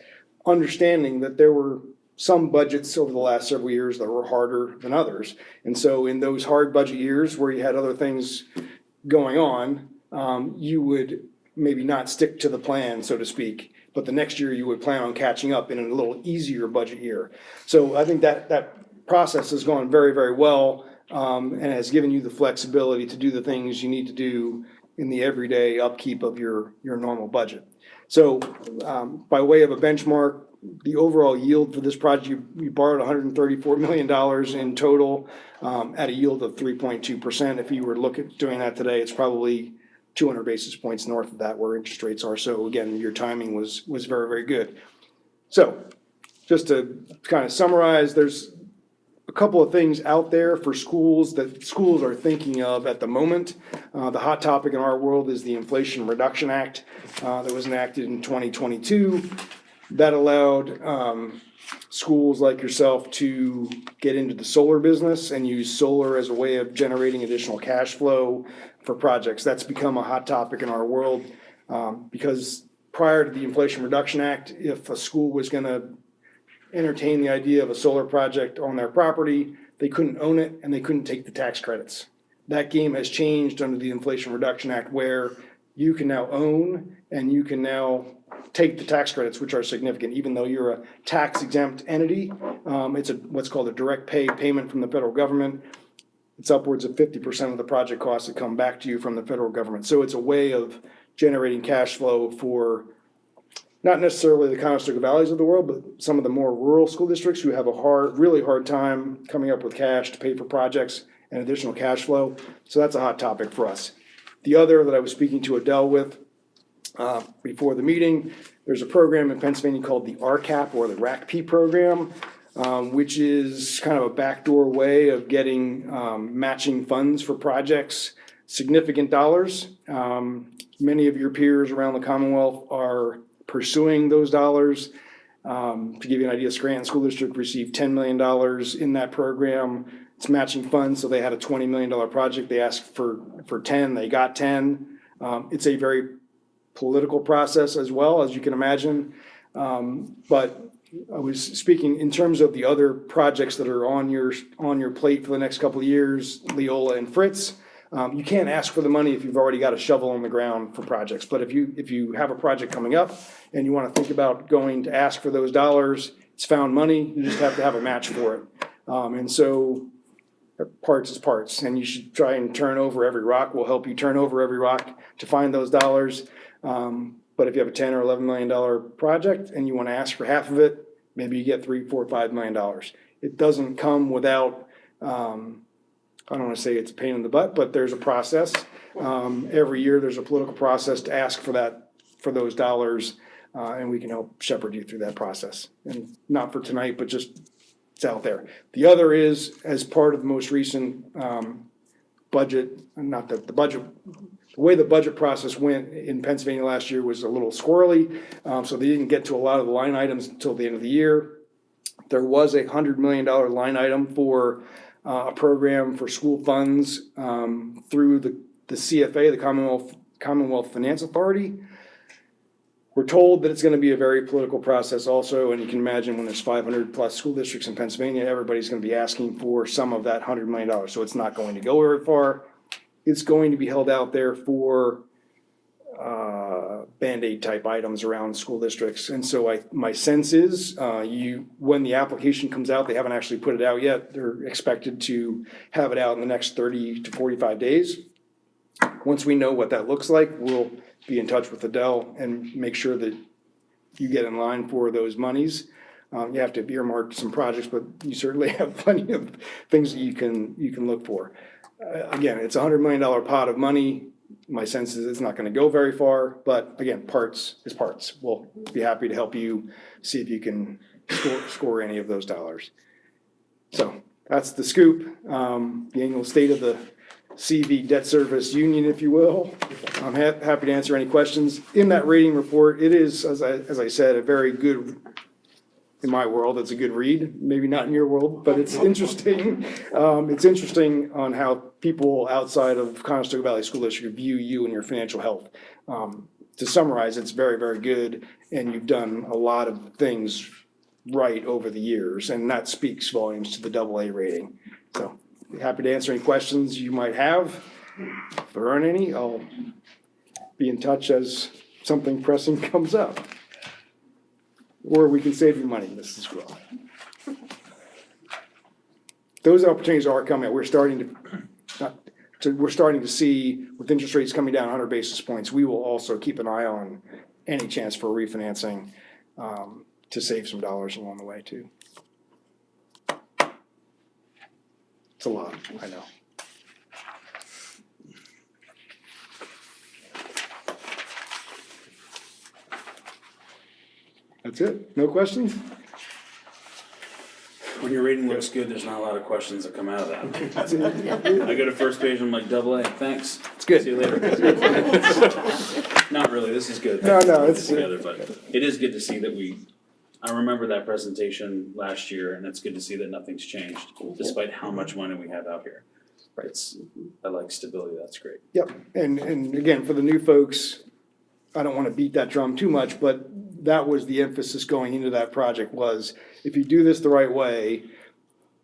Understanding that there were some budgets over the last several years that were harder than others. And so in those hard budget years where you had other things going on, you would maybe not stick to the plan, so to speak, but the next year you would plan on catching up in a little easier budget year. So I think that process has gone very, very well, and has given you the flexibility to do the things you need to do in the everyday upkeep of your normal budget. So by way of a benchmark, the overall yield for this project, we borrowed $134 million in total at a yield of 3.2%. If you were to look at doing that today, it's probably 200 basis points north of that where interest rates are. So again, your timing was very, very good. So just to kind of summarize, there's a couple of things out there for schools that schools are thinking of at the moment. The hot topic in our world is the Inflation Reduction Act that was enacted in 2022. That allowed schools like yourself to get into the solar business and use solar as a way of generating additional cash flow for projects. That's become a hot topic in our world because prior to the Inflation Reduction Act, if a school was going to entertain the idea of a solar project on their property, they couldn't own it and they couldn't take the tax credits. That game has changed under the Inflation Reduction Act, where you can now own and you can now take the tax credits, which are significant. Even though you're a tax exempt entity, it's what's called a direct payment from the federal government. It's upwards of 50% of the project costs that come back to you from the federal government. So it's a way of generating cash flow for not necessarily the Conestoga Valleys of the world, but some of the more rural school districts who have a really hard time coming up with cash to pay for projects and additional cash flow. So that's a hot topic for us. The other that I was speaking to Adele with before the meeting, there's a program in Pennsylvania called the RCAP, or the RACP program, which is kind of a backdoor way of getting matching funds for projects, significant dollars. Many of your peers around the Commonwealth are pursuing those dollars. To give you an idea, Scranton School District received $10 million in that program. It's matching funds, so they had a $20 million project. They asked for 10, they got 10. It's a very political process as well, as you can imagine. But I was speaking in terms of the other projects that are on your plate for the next couple of years, Leola and Fritz. You can't ask for the money if you've already got a shovel on the ground for projects, but if you have a project coming up and you wanna think about going to ask for those dollars, it's found money, you just have to have a match for it. And so parts is parts, and you should try and turn over every rock. We'll help you turn over every rock to find those dollars. But if you have a $10 or $11 million project and you want to ask for half of it, maybe you get $3, $4, $5 million. It doesn't come without, I don't want to say it's a pain in the butt, but there's a process. Every year there's a political process to ask for those dollars, and we can help shepherd you through that process. And not for tonight, but just it's out there. The other is, as part of the most recent budget, not that the budget, the way the budget process went in Pennsylvania last year was a little squirrely, so they didn't get to a lot of the line items until the end of the year. There was a $100 million line item for a program for school funds through the CFA, the Commonwealth Finance Authority. We're told that it's gonna be a very political process also, and you can imagine when there's 500 plus school districts in Pennsylvania, everybody's gonna be asking for some of that $100 million, so it's not going to go very far. It's going to be held out there for Band-Aid type items around school districts. And so my sense is when the application comes out, they haven't actually put it out yet. They're expected to have it out in the next 30 to 45 days. Once we know what that looks like, we'll be in touch with Adele and make sure that you get in line for those monies. You have to earmark some projects, but you certainly have plenty of things that you can look for. Again, it's a $100 million pot of money. My sense is it's not gonna go very far, but again, parts is parts. We'll be happy to help you see if you can score any of those dollars. So that's the scoop, the annual state of the CV debt service union, if you will. I'm happy to answer any questions. In that rating report, it is, as I said, a very good, in my world, it's a good read, maybe not in your world, but it's interesting. It's interesting on how people outside of Conestoga Valley School District view you and your financial health. To summarize, it's very, very good, and you've done a lot of things right over the years, and that speaks volumes to the AA rating. So happy to answer any questions you might have. If there aren't any, I'll be in touch as something pressing comes up. Or we can save you money, Mrs. Squirrel. Those opportunities are coming. We're starting to see, with interest rates coming down 100 basis points, we will also keep an eye on any chance for refinancing to save some dollars along the way too. It's a lot, I know. That's it? No questions? When your rating looks good, there's not a lot of questions that come out of that. I go to first page, I'm like, AA, thanks. It's good. See you later. Not really, this is good. No, it's together, but it is good to see that I remember that presentation last year, and it's good to see that nothing's changed, despite how much money we have out here. I like stability, that's great. Yep, and again, for the new folks, I don't want to beat that drum too much, but that was the emphasis going into that project was, if you do this the right way,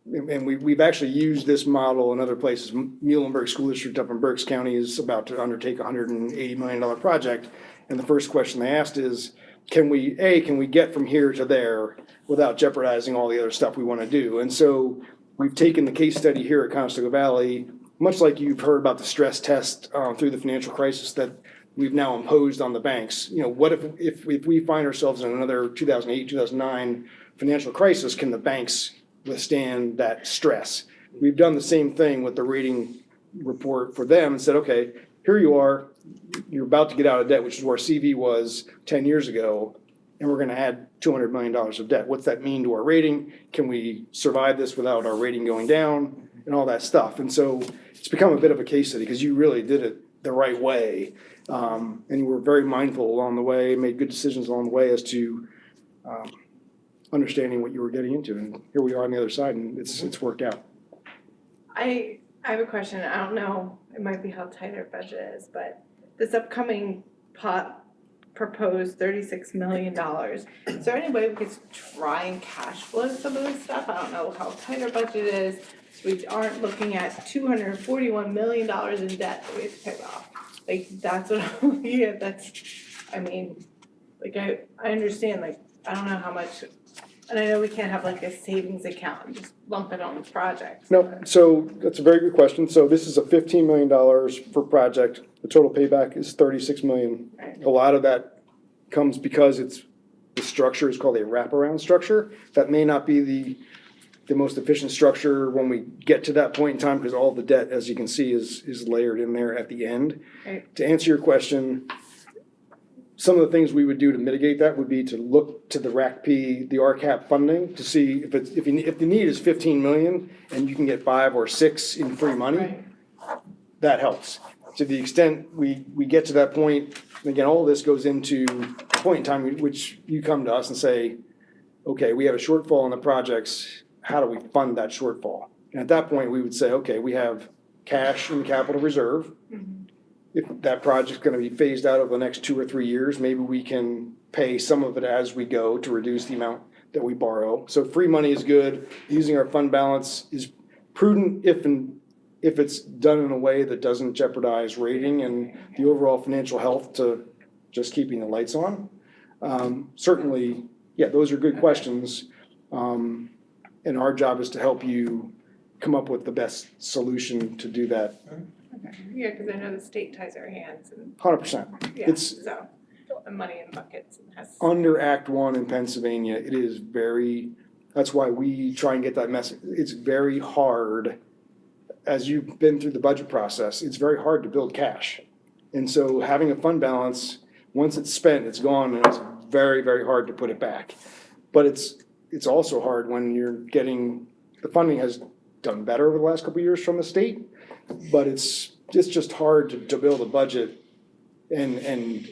and we've actually used this model in other places. Muhlenberg School District up in Berks County is about to undertake a $180 million project, and the first question they asked is, can we get from here to there without jeopardizing all the other stuff we want to do? And so we've taken the case study here at Conestoga Valley, much like you've heard about the stress test through the financial crisis that we've now imposed on the banks. You know, what if we find ourselves in another 2008, 2009 financial crisis, can the banks withstand that stress? We've done the same thing with the rating report for them and said, okay, here you are, you're about to get out of debt, which is where CV was 10 years ago, and we're gonna add $200 million of debt. What's that mean to our rating? Can we survive this without our rating going down and all that stuff? And so it's become a bit of a case study because you really did it the right way. And you were very mindful along the way, made good decisions along the way as to understanding what you were getting into. And here we are on the other side, and it's worked out. I have a question. I don't know, it might be how tight our budget is, but this upcoming pot proposed $36 million. Is there any way we could try and cash flow some of this stuff? I don't know how tight our budget is, so we aren't looking at $241 million in debt that we have to pay off. Like, that's what I'm looking at, that's, I mean, like, I understand, like, I don't know how much, and I know we can't have like a savings account and just lump it on the project. No, so that's a very good question. So this is a $15 million per project. The total payback is $36 million. Right. A lot of that comes because the structure is called a wraparound structure. That may not be the most efficient structure when we get to that point in time, because all the debt, as you can see, is layered in there at the end. Right. To answer your question, some of the things we would do to mitigate that would be to look to the RACP, the RCAP funding, to see if the need is 15 million and you can get 5 or 6 in free money, Right. that helps. To the extent we get to that point, and again, all of this goes into a point in time which you come to us and say, okay, we have a shortfall in the projects, how do we fund that shortfall? And at that point, we would say, okay, we have cash in the capital reserve. If that project's gonna be phased out over the next 2 or 3 years, maybe we can pay some of it as we go to reduce the amount that we borrow. So free money is good. Using our fund balance is prudent if it's done in a way that doesn't jeopardize rating and the overall financial health to just keeping the lights on. Certainly, yeah, those are good questions. And our job is to help you come up with the best solution to do that. Yeah, because I know the state ties our hands and, 100%. yeah, It's so, the money in buckets and has. under Act 1 in Pennsylvania, it is that's why we try and get that message. It's very hard, as you've been through the budget process, it's very hard to build cash. And so having a fund balance, once it's spent, it's gone, and it's very, very hard to put it back. But it's also hard when you're getting, the funding has done better over the last couple of years from the state, but it's just hard to build a budget, and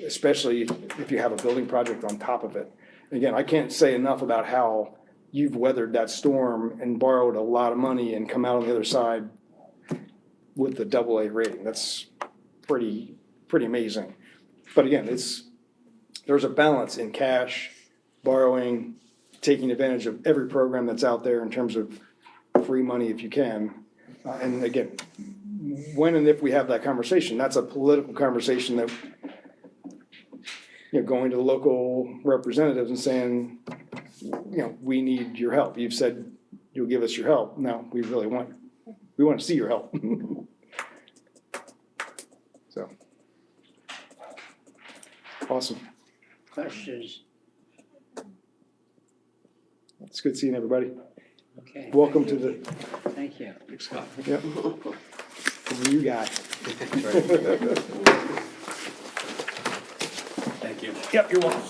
especially if you have a building project on top of it. Again, I can't say enough about how you've weathered that storm and borrowed a lot of money and come out on the other side with the AA rating. That's pretty amazing. But again, there's a balance in cash, borrowing, taking advantage of every program that's out there in terms of free money if you can. And again, when and if we have that conversation, that's a political conversation that, going to the local representatives and saying, we need your help. You've said you'll give us your help. Now, we want to see your help. So, awesome. Questions? It's good seeing everybody. Okay. Welcome to the, Thank you. yep, the new guy. Thank you. Yep, you're welcome.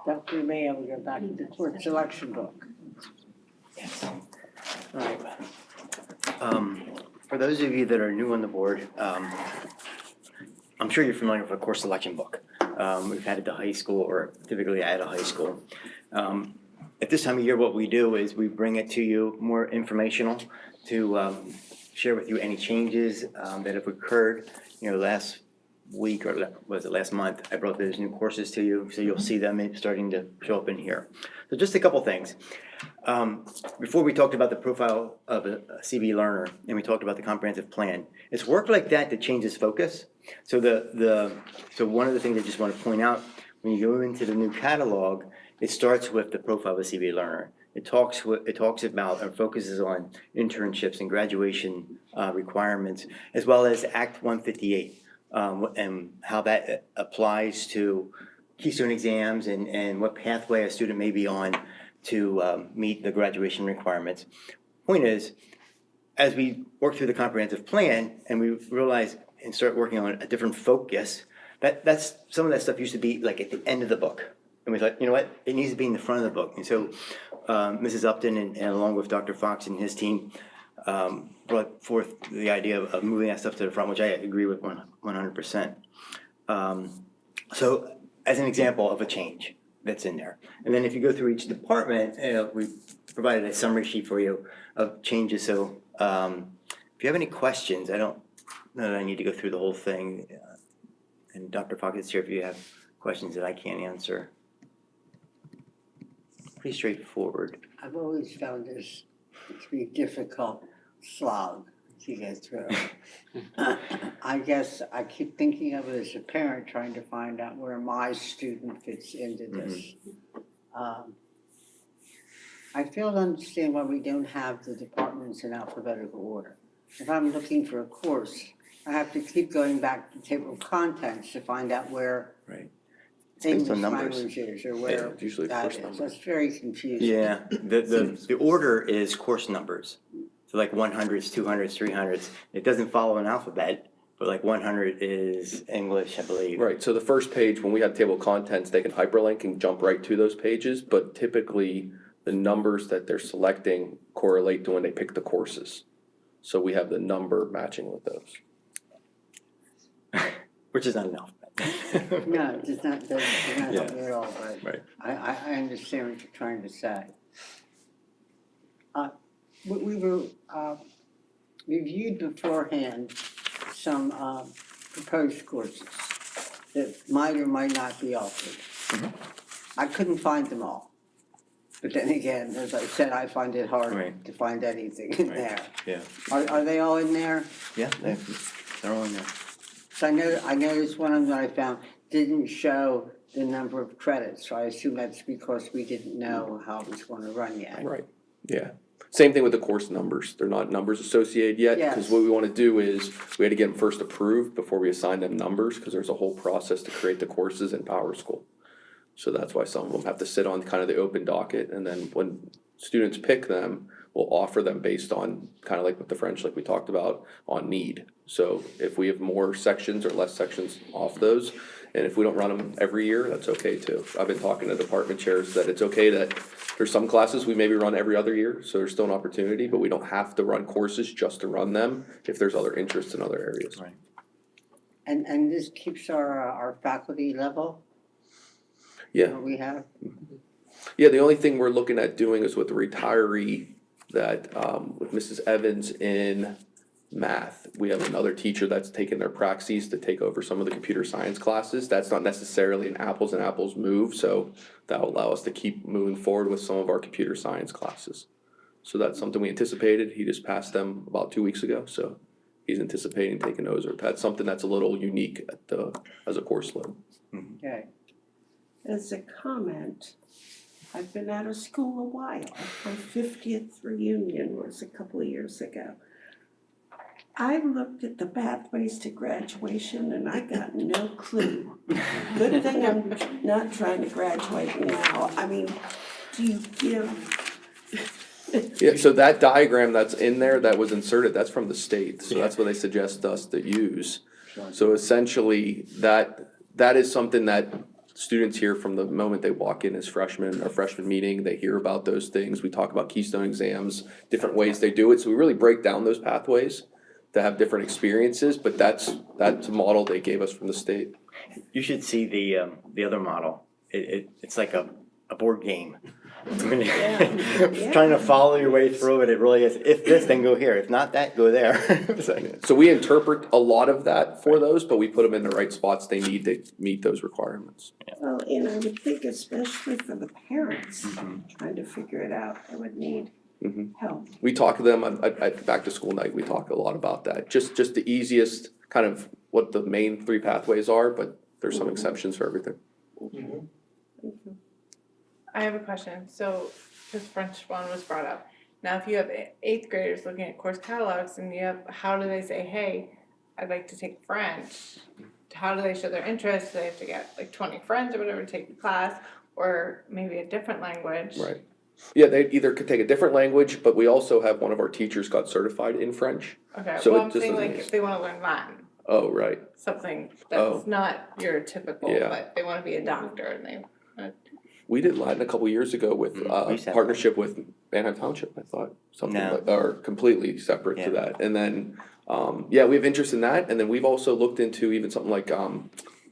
Dr. May, we'll go back to the court selection book. Yes. Right. For those of you that are new on the board, I'm sure you're familiar with a course selection book. We've had it at the high school, or typically at a high school. At this time of year, what we do is we bring it to you more informational to share with you any changes that have occurred. Last week, or was it last month, I brought those new courses to you, so you'll see them starting to show up in here. So just a couple things. Before we talked about the profile of a CV learner, and we talked about the comprehensive plan, it's work like that changes focus. So so one of the things I just want to point out, when you go into the new catalog, it starts with the profile of a CV learner. It talks about and focuses on internships and graduation requirements, as well as Act 158, and how that applies to Keystone exams and what pathway a student may be on to meet the graduation requirements. Point is, as we work through the comprehensive plan and we realize and start working on a different focus, that's some of that stuff used to be like at the end of the book. And we thought, you know what, it needs to be in the front of the book. And so Mrs. Upton and along with Dr. Fox and his team brought forth the idea of moving that stuff to the front, which I agree with 100%. So as an example of a change that's in there. And then if you go through each department, we provided a summary sheet for you of changes. So if you have any questions, I don't know that I need to go through the whole thing. And Dr. Fox is here if you have questions that I can't answer. Pretty straightforward. I've always found this to be a difficult slog to get through. I guess I keep thinking of it as a parent trying to find out where my student fits into this. I fail to understand why we don't have the departments in alphabetical order. If I'm looking for a course, I have to keep going back to the table of contents to find out where Right. It's based on English numbers. language is or where it's usually that course is. numbers. That's very confusing. Yeah, the order is course numbers. So like 100s, 200s, 300s. It doesn't follow an alphabet, but like 100 is English, I believe. Right, so the first page, when we have table of contents, they can hyperlink and jump right to those pages, but typically the numbers that they're selecting correlate to when they pick the courses. So we have the number matching with those. Which is not an alphabet. No, it does not help me at all, but Right. I understand what you're trying to say. We were reviewed beforehand some proposed courses that might or might not be offered. I couldn't find them all. But then again, as I said, I find it hard Right. to find anything in there. Yeah. Are they all in there? Yeah, they're all in there. So I noticed one of them that I found didn't show the number of credits, so I assume that's because we didn't know how it was gonna run yet. Right, yeah. Same thing with the course numbers. They're not numbers associated yet, because Yes. what we want to do is, we had to get them first approved before we assign them numbers, because there's a whole process to create the courses in Power School. So that's why some of them have to sit on kind of the open docket, and then when students pick them, we'll offer them based on, kind of like with the French, like we talked about, on need. So if we have more sections or less sections off those, and if we don't run them every year, that's okay too. I've been talking to department chairs that it's okay that there's some classes we maybe run every other year, so there's still an opportunity, but we don't have to run courses just to run them if there's other interests in other areas. Right. And this keeps our faculty level? Yeah. What we have? Yeah, the only thing we're looking at doing is with the retiree that, with Mrs. Evans in math, we have another teacher that's taken their praxis to take over some of the computer science classes. That's not necessarily an apples and apples move, so that'll allow us to keep moving forward with some of our computer science classes. So that's something we anticipated. He just passed them about 2 weeks ago, so he's anticipating taking those. Or that's something that's a little unique as a course load. Okay. As a comment, I've been out of school a while. My 50th reunion was a couple of years ago. I looked at the pathways to graduation and I got no clue. Good thing I'm not trying to graduate now. I mean, do you give? Yeah, so that diagram that's in there, that was inserted, that's from the state, so that's what they suggest us to use. So essentially, that is something that students hear from the moment they walk in as freshmen, our freshman meeting, they hear about those things, we talk about Keystone exams, different ways they do it, so we really break down those pathways to have different experiences, but that's a model they gave us from the state. You should see the other model. It's like a board game. Trying to follow your way through it, it really is. If this, then go here. If not that, go there. So we interpret a lot of that for those, but we put them in the right spots they need to meet those requirements. Well, and I would think especially for the parents trying to figure it out, they would need help. We talk to them at back to school night, we talk a lot about that, just the easiest, kind of what the main 3 pathways are, but there's some exceptions for everything. I have a question. So, this French one was brought up. Now, if you have 8th graders looking at course catalogs and how do they say, hey, I'd like to take French? How do they show their interest? Do they have to get like 20 friends or whatever to take the class, or maybe a different language? Right. Yeah, they either could take a different language, but we also have one of our teachers got certified in French. Okay, So well, it I'm just saying doesn't like use- if they wanna learn Latin, Oh, right. something Oh. that's not your typical, Yeah. but they wanna be a doctor and they, We did Latin a couple years ago with We used to have partnership with Manheim Township, I thought, something No. like, or completely separate to Yeah. that. And then, yeah, we have interest in that, and then we've also looked into even something like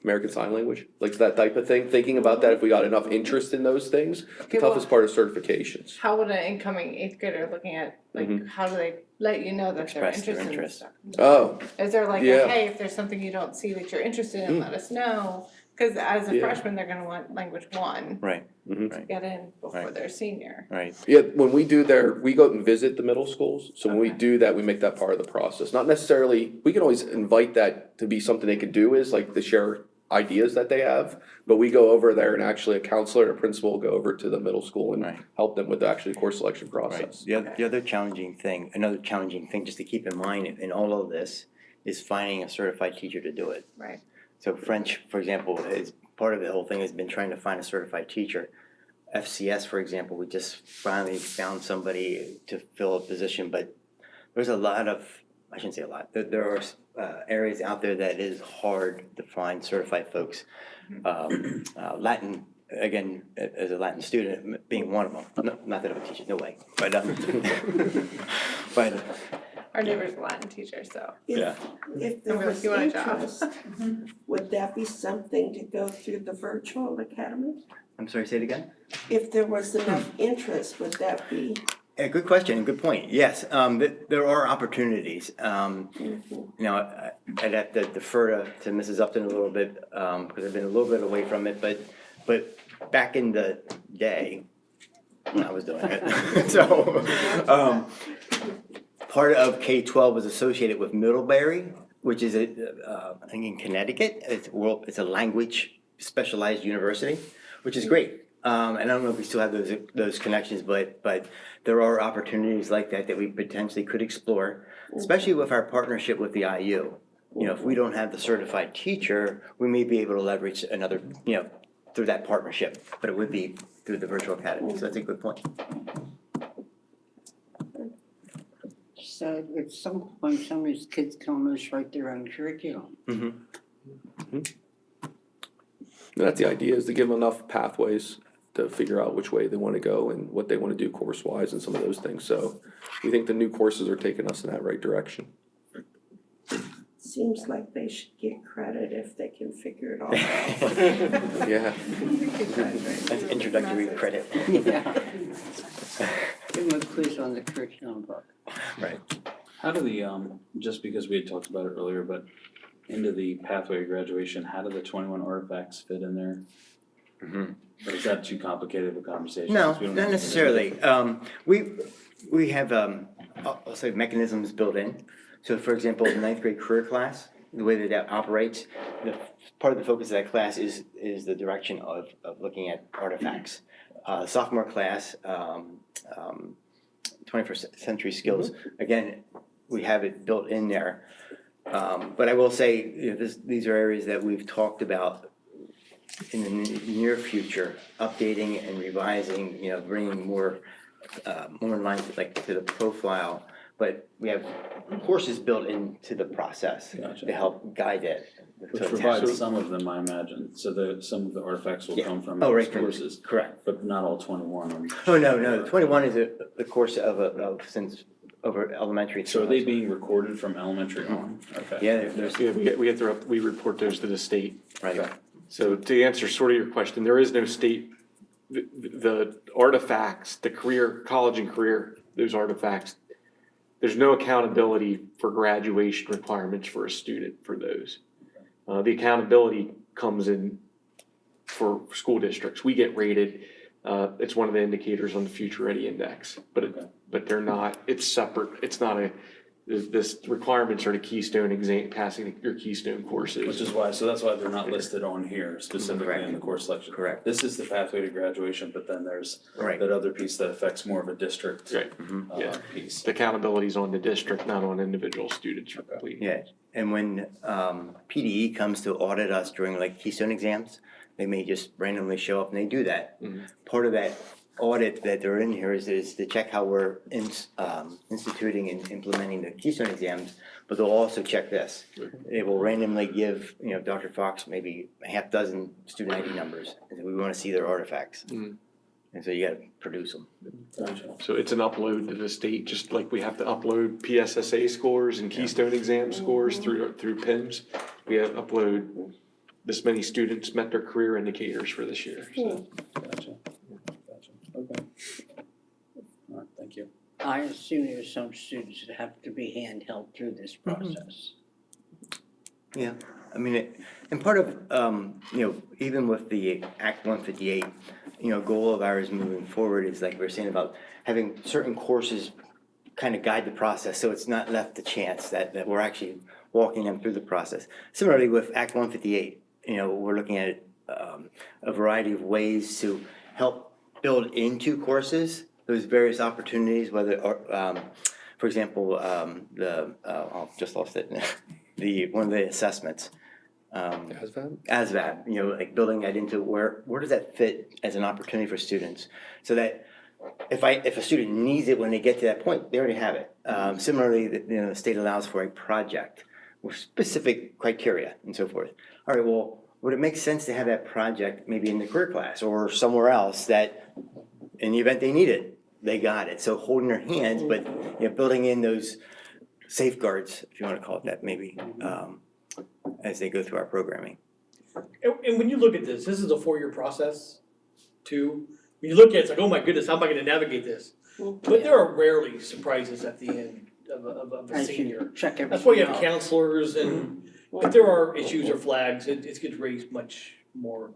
American Sign Language, like that type of thing, thinking about that, if we got enough interest in those things. The Okay, well- toughest part is certifications. How would an incoming eighth grader looking at, like, how do they let you know that they're Express their interested in this interest. stuff? Oh, Is there like Yeah. a, hey, if there's something you don't see that you're interested in, let us know? Cause as a Yeah. freshman, they're gonna want language one Right, to get in before Right. they're senior. right. yeah, when we do we go and visit the middle schools, so when we Okay. do that, we make that part of the process. Not necessarily, we can always invite that to be something they could do, is like to share ideas that they have, but we go over there and actually a counselor and a principal will go over to the middle school and Right. help them with the actually course selection Right. process. The other challenging thing, another challenging thing just to keep in mind in all of this is finding a certified teacher to do it. Right. So French, for example, is part of the whole thing has been trying to find a certified teacher. FCS, for example, we just finally found somebody to fill a position, but there's a lot of, I shouldn't say a lot, there are areas out there that is hard to find certified folks. Latin, again, as a Latin student, being one of them, not that I'm a teacher, no way, but, but, Our neighbor's a Latin teacher, so. If there I'm gonna was see what I job. interest, would that be something to go through the virtual academy? I'm sorry, say it again? If there was enough interest, would that be? Yeah, good question and good point. Yes, there are opportunities. You know, I'd have to defer to Mrs. Upton a little bit, because I've been a little bit away from it, but back in the day, when I was doing it, so, part of K-12 was associated with Middlebury, which is in Connecticut. It's a language specialized university, which is great. And I don't know if we still have those connections, but there are opportunities like that we potentially could explore, especially with our partnership with the IU. You know, if we don't have the certified teacher, we may be able to leverage another, you know, through that partnership, but it would be through the virtual academy. So that's a good point. So at some point, some of these kids can almost write their own curriculum. And that's the idea, is to give them enough pathways to figure out which way they want to go and what they want to do course-wise and some of those things. So we think the new courses are taking us in that right direction. Seems like they should get credit if they can figure it all out. Yeah. That's introductory credit. Yeah. Give them a quiz on the curriculum book. Right. How do the, just because we had talked about it earlier, but into the pathway to graduation, how do the 21 artifacts fit in there? Or is that too complicated of a conversation? No, Since we don't not have- necessarily. We have, I'll say mechanisms built in. So for example, the ninth grade career class, the way that operates, part of the focus of that class is the direction of looking at artifacts. Sophomore class, 21st century skills, again, we have it built in there. But I will say, you know, these are areas that we've talked about in the near future, updating and revising, you know, bringing more in line to the profile. But we have courses built into the process Gotcha. to help guide it. Which provides some of them, I imagine, so some of the artifacts will Yeah. come from Oh, those right, from- courses, correct. but not all 21. Oh, no, 21 is the course of since over elementary. So are they being recorded from elementary on? Okay. Yeah, there's, Yeah, we report those to the state. right. So to answer sort of your question, there is no state, the artifacts, the career, college and career, those artifacts, there's no accountability for graduation requirements for a student for those. The accountability comes in for school districts. We get rated, it's one of the indicators on the Future Ready Index, but they're not, it's separate, it's not this requirements are the Keystone exam, passing your Keystone courses. Which is why, so that's why they're not listed on here specifically in the course selection. Correct. This is the pathway to graduation, but then there's Right. that other piece that affects more of a district Right. Yeah. piece. The accountability is on the district, not on individual students for completing. Yeah, and when PDE comes to audit us during like Keystone exams, they may just randomly show up and they do that. Part of that audit that they're in here is to check how we're instituting and implementing the Keystone exams, but they'll also check this. They will randomly give, you know, Dr. Fox maybe a half dozen student ID numbers, and we want to see their artifacts. And so you gotta produce them. So it's an upload to the state, just like we have to upload PSSA scores and Keystone exam scores through PIMS. We have upload this many students met their career indicators for this year, so. Gotcha. Okay. All right, thank you. I assume there's some students that have to be handheld through this process. Yeah, I mean, and part of, even with the Act 158, goal of ours moving forward is like we were saying about having certain courses kind of guide the process, so it's not left to chance that we're actually walking them through the process. Similarly with Act 158, we're looking at a variety of ways to help build into courses those various opportunities, whether, for example, I just lost it, one of the assessments. ASVAB, like building that into where does that fit as an opportunity for students? So that if a student needs it when they get to that point, they already have it. Similarly, the state allows for a project with specific criteria and so forth. All right, well, would it make sense to have that project maybe in the career class or somewhere else that in the event they need it, they got it? So holding their hands, but building in those safeguards, if you want to call it that, maybe, as they go through our programming. And when you look at this is a 4-year process too. When you look at it, it's like, oh my goodness, how am I gonna navigate this? But there are rarely surprises at the end of a senior. Check everything That's why you have off. counselors and if there are issues or flags, it gets raised much more.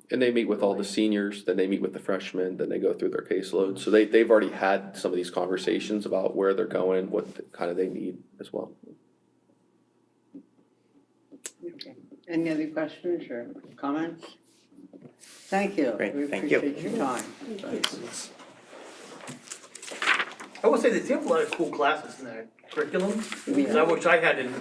And they meet with all the seniors, then they meet with the freshmen, then they go through their caseload. So they've already had some of these conversations about where they're going, what kind of they need as well. Any other questions or comments? Thank you. Great, We thank you. appreciate your time. I will say there's a lot of cool classes in that curriculum, because I wish I had in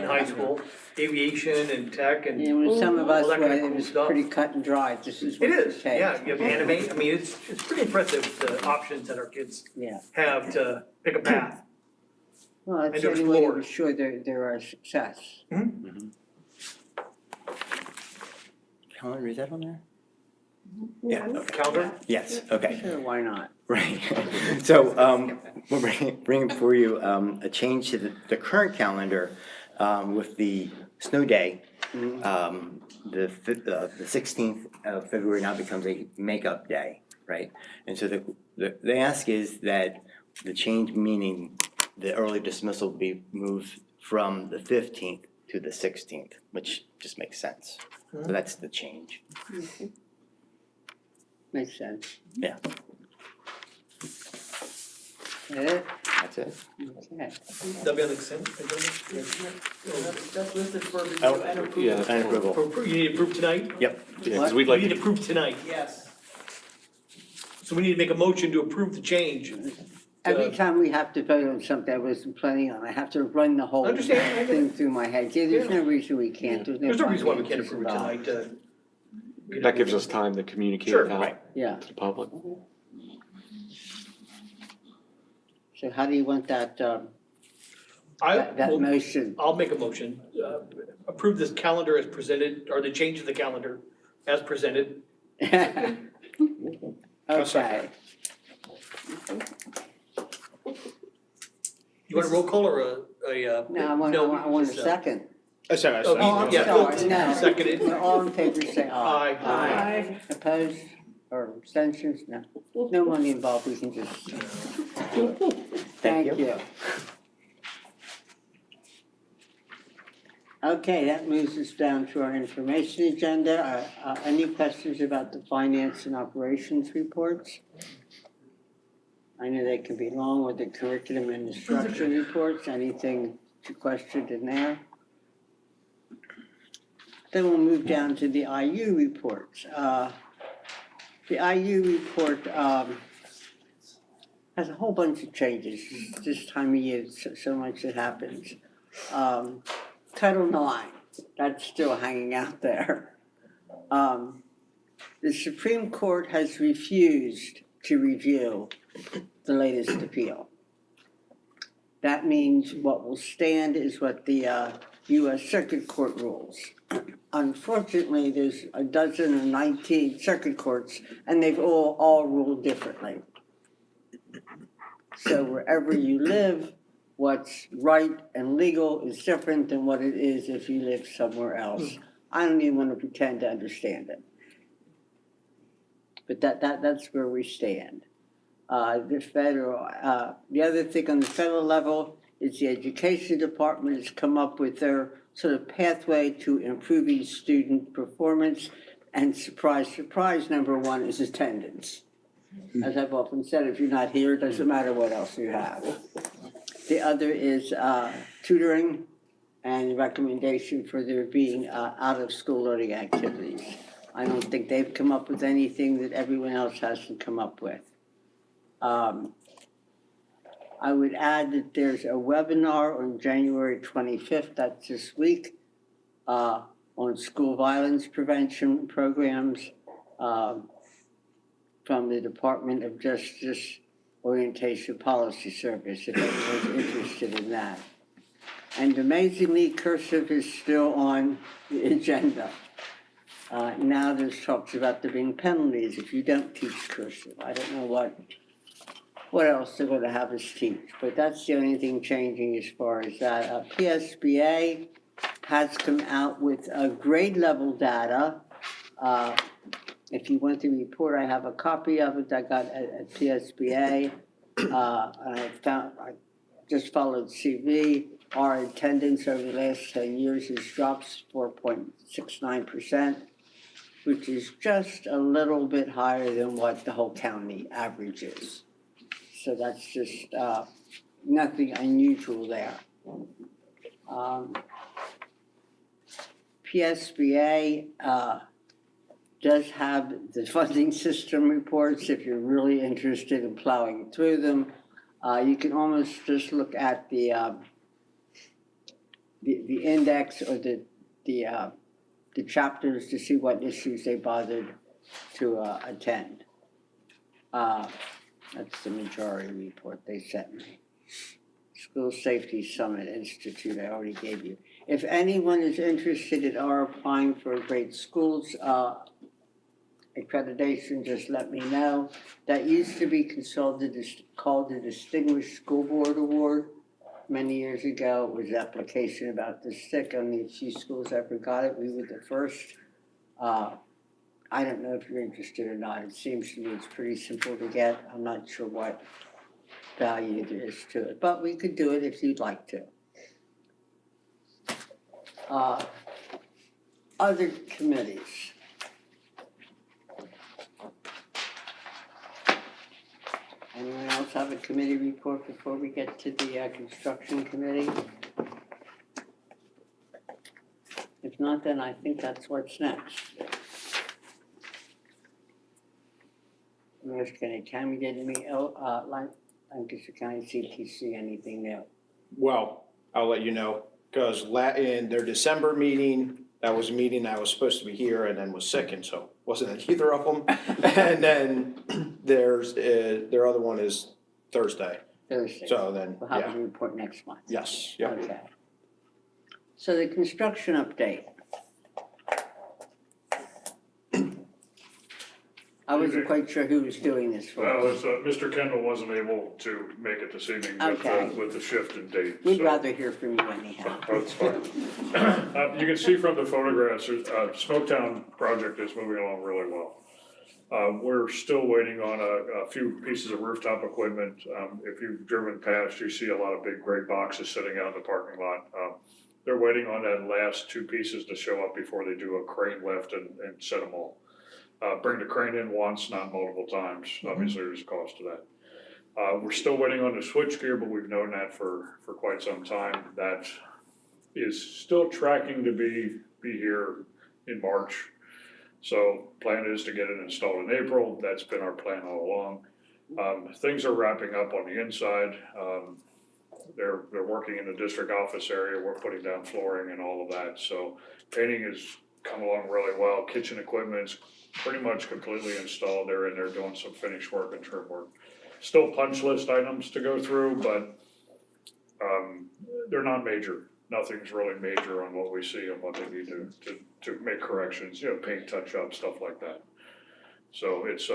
high school, aviation and tech and With some of us, all that kind of it cool was stuff. pretty cut and dry, this is what It you is, take. yeah, you have animate, I mean, it's pretty impressive, the options that our kids Yeah. have to pick a path. Well, it's And to the only way to explore. be sure they're a success. Calendar, is that on there? Yeah. Calendar? Yes, okay. Sure, why not? Right. So we're bringing for you a change to the current calendar with the snow day. The 16th of February now becomes a makeup day, right? And so the ask is that the change, meaning the early dismissal, be moved from the 15th to the 16th, which just makes sense. So that's the change. Makes sense. Yeah. That it? That's it. Okay. That'll be on the consent agenda? That's listed for review Oh, and approval. Yeah. And approval. You need to approve tonight? Yep. Yeah, 'cause we'd like We to need to approve tonight, Yes. so we need to make a motion to approve the change. Every time we have to vote on something I wasn't planning on, I have to run the whole Understand, I get thing through my head. Yeah, there's Yeah. no reason we can't, there's There's no reason why we can't finances approve it involved. tonight, That gives us time to communicate Sure. it out Yeah, to the public. so how do you want that I will, motion? I'll make a motion, approve this calendar as presented, or the change of the calendar as presented. Okay, You want a roll call or now I want a just, second. I said, Oh, I'm Yeah, sorry, no. seconded. All in favor, say aye. Aye. Aye. Opposed or abstentions? No. No money involved, we can just. Thank you. Okay, that moves us down to our information agenda. Any questions about the finance and operations reports? I know they can be long with the curriculum and instruction reports. Anything to question in there? Then we'll move down to the IU reports. The IU report has a whole bunch of changes. This time of year, so much that happens. Title IX, that's still hanging out there. The Supreme Court has refused to review the latest appeal. That means what will stand is what the US Circuit Court rules. Unfortunately, there's a dozen or 19 circuit courts, and they've all ruled differently. So wherever you live, what's right and legal is different than what it is if you live somewhere else. I don't even want to pretend to understand it. But that's where we stand. The other thing on the federal level is the education department has come up with their sort of pathway to improving student performance. And surprise, surprise, number one is attendance. As I've often said, if you're not here, it doesn't matter what else you have. The other is tutoring and recommendation for there being out-of-school learning activities. I don't think they've come up with anything that everyone else hasn't come up with. I would add that there's a webinar on January 25th, that's this week, on school violence prevention programs from the Department of Justice Orientation Policy Service, if anyone's interested in that. And amazingly, cursive is still on the agenda. Now there's talks about there being penalties if you don't teach cursive. I don't know what else they're gonna have us teach, but that's the only thing changing as far as that. PSBA has come out with grade level data. If you want the report, I have a copy of it I got at PSBA. I just followed CV. Our attendance over the last 10 years has dropped 4.69%, which is just a little bit higher than what the whole county average is. So that's just nothing unusual there. PSBA does have the funding system reports if you're really interested in plowing through them. You can almost just look at the index or the chapters to see what issues they bothered to attend. That's the majority report they sent me. School Safety Summit Institute, I already gave you. If anyone is interested in our applying for great schools accreditation, just let me know. That used to be called the Distinguished School Board Award. Many years ago, it was an application about this thick. Only a few schools ever got it. We were the first. I don't know if you're interested or not. It seems to me it's pretty simple to get. I'm not sure what value there is to it, but we could do it if you'd like to. Other committees. Anyone else have a committee report before we get to the construction committee? If not, then I think that's what's next. North County, can we get any, Lancaster County CTC, anything new? Well, I'll let you know, because in their December meeting, that was a meeting I was supposed to be here and then was sick, and so wasn't at either of them. And then their other one is Thursday. Thursday. So then, We'll have yeah, a report next month. yes, yeah. Okay. So the construction update. I wasn't quite sure who was doing this for Well, us. it's, Mr. Kendall wasn't able to make it this evening Okay. with the shift in date. We'd so- rather hear from you anyhow. That's fine. You can see from the photographs, Smoketown project is moving along really well. We're still waiting on a few pieces of rooftop equipment. If you've driven past, you see a lot of big gray boxes sitting out in the parking lot. They're waiting on that last two pieces to show up before they do a crane lift and set them all. Bring the crane in once, not multiple times. Obviously, there's a cost to that. We're still waiting on the switchgear, but we've known that for quite some time. That is still tracking to be here in March. So plan is to get it installed in April. That's been our plan all along. Things are wrapping up on the inside. They're working in the district office area. We're putting down flooring and all of that. So painting has come along really well. Kitchen equipment's pretty much completely installed. They're in there doing some finish work and trim work. Still punch list items to go through, but they're not major. Nothing's really major on what we see and what they need to make corrections, paint, touch up, stuff like that. So it's,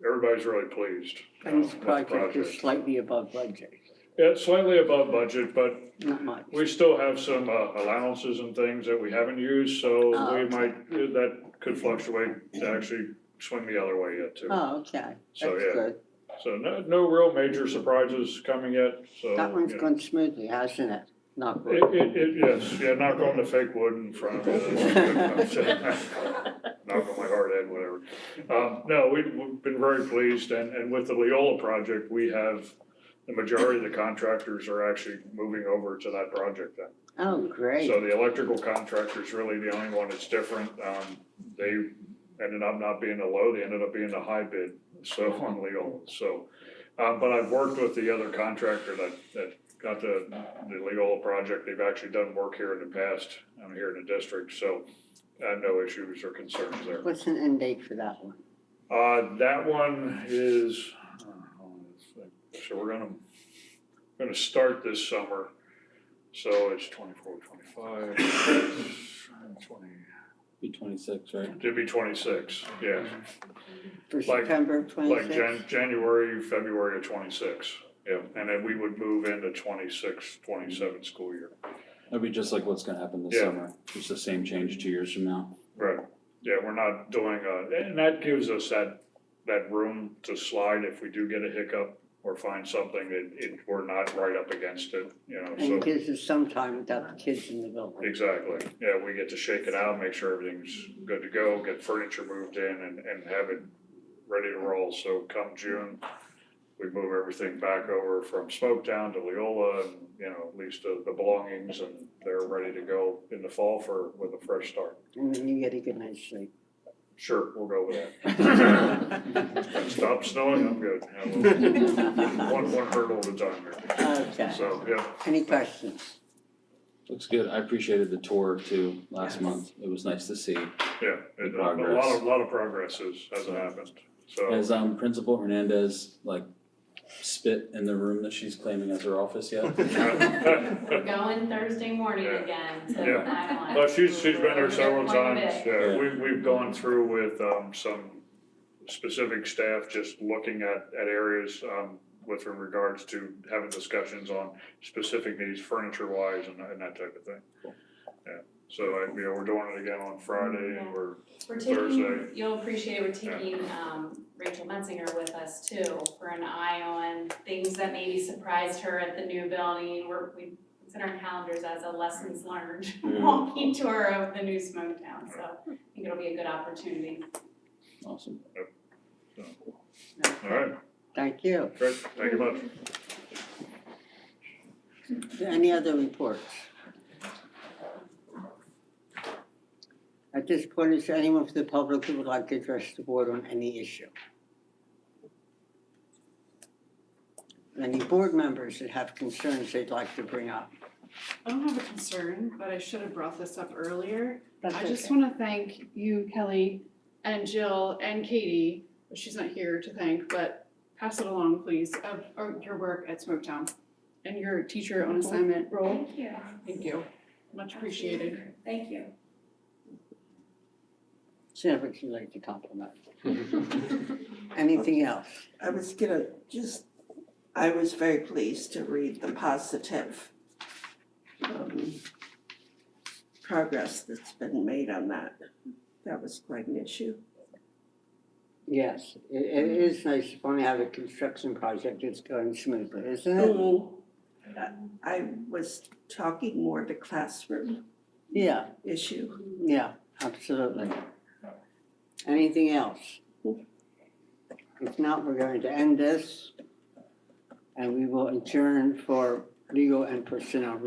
everybody's really pleased. And this with the project is slightly above budget. Yeah, slightly above budget, but Not much. we still have some allowances and things that we haven't used, so Oh, we okay. might, that could fluctuate to actually swing the other way yet too. Oh, okay, that's So, yeah. good. So no real major surprises coming yet, so. That one's you know. gone smoothly, hasn't it? Not good. Yes, yeah, knock on the fake wood in front of you. That's good. Knock on my hard head, whatever. No, we've been very pleased, and with the Leola project, we have, the majority of the contractors are actually moving over to that project then. Oh, great. So the electrical contractor's really the only one that's different. They ended up not being the low, they ended up being the high bid, so on Leola, so. But I've worked with the other contractor that got the Leola project. They've actually done work here in the past, here in the district, so I have no issues or concerns there. What's an end date for that one? That one is, so we're gonna start this summer. So it's 24, 25, 20. Be 26, right? It'd be 26, yeah. For Like- September Like 26th? January, February of 26, yeah. And then we would move into 26, 27 school year. That'd be just like what's gonna happen this Yeah. summer, just the same change 2 years from now. Right, yeah, we're not doing, and that gives us that room to slide if we do get a hiccup or find something that we're not right up against it, you know, And so. it gives us some time without the kids in the building. Exactly, yeah, we get to shake it out, make sure everything's good to go, get furniture moved in and have it ready to roll, so come June, we move everything back over from Smoketown to Leola and, you know, at least the belongings, and they're ready to go in the fall with a fresh start. And then you get a good night's sleep. Sure, we'll go with that. Stop snowing, I'm good. Yeah, one hurdle at a time here. Okay. So, yeah. Any questions? Looks good. I appreciated the tour too last month. It was nice to see. Yeah, a lot of progress has happened, so. Has Principal Hernandez like spit in the room that she's claiming as her office yet? We're going Thursday morning Yeah. again to Yeah. Island. No, she's been there several Quite a times, bit. yeah, we've gone through with, some specific staff, just looking at areas, with regards to having discussions on specific needs, furniture wise and that type of thing. Yeah, so we're doing it again on Friday and we're Thursday. Taking, you'll appreciate, we're taking, Rachel Metzinger with us too, for an eye on things that maybe surprised her at the new building. It's in our calendars as a lessons learned walking tour of the new Smoketown, so I think it'll be a good opportunity. Awesome. All right, Thank you. great, thank you much. Any other reports? At this point, is there anyone from the public who would like to address the board on any issue? Any board members that have concerns they'd like to bring up? I don't have a concern, but I should have brought this up earlier. That's I just okay. wanna thank you, Kelly, and Jill, and Katie, but she's not here to thank, but pass it along, please, of your work at Smoketown and your teacher on assignment role. Thank you. Thank you, much appreciated. Thank you. It's never too late to compliment. Anything else? I was gonna I was very pleased to read the positive progress that's been made on that. That was quite an issue. Yes, it is nice to finally have a construction project that's going smoothly, isn't it? I was talking more the classroom Yeah, issue. yeah, absolutely. Anything else? If not, we're going to end this, and we will adjourn for legal and personnel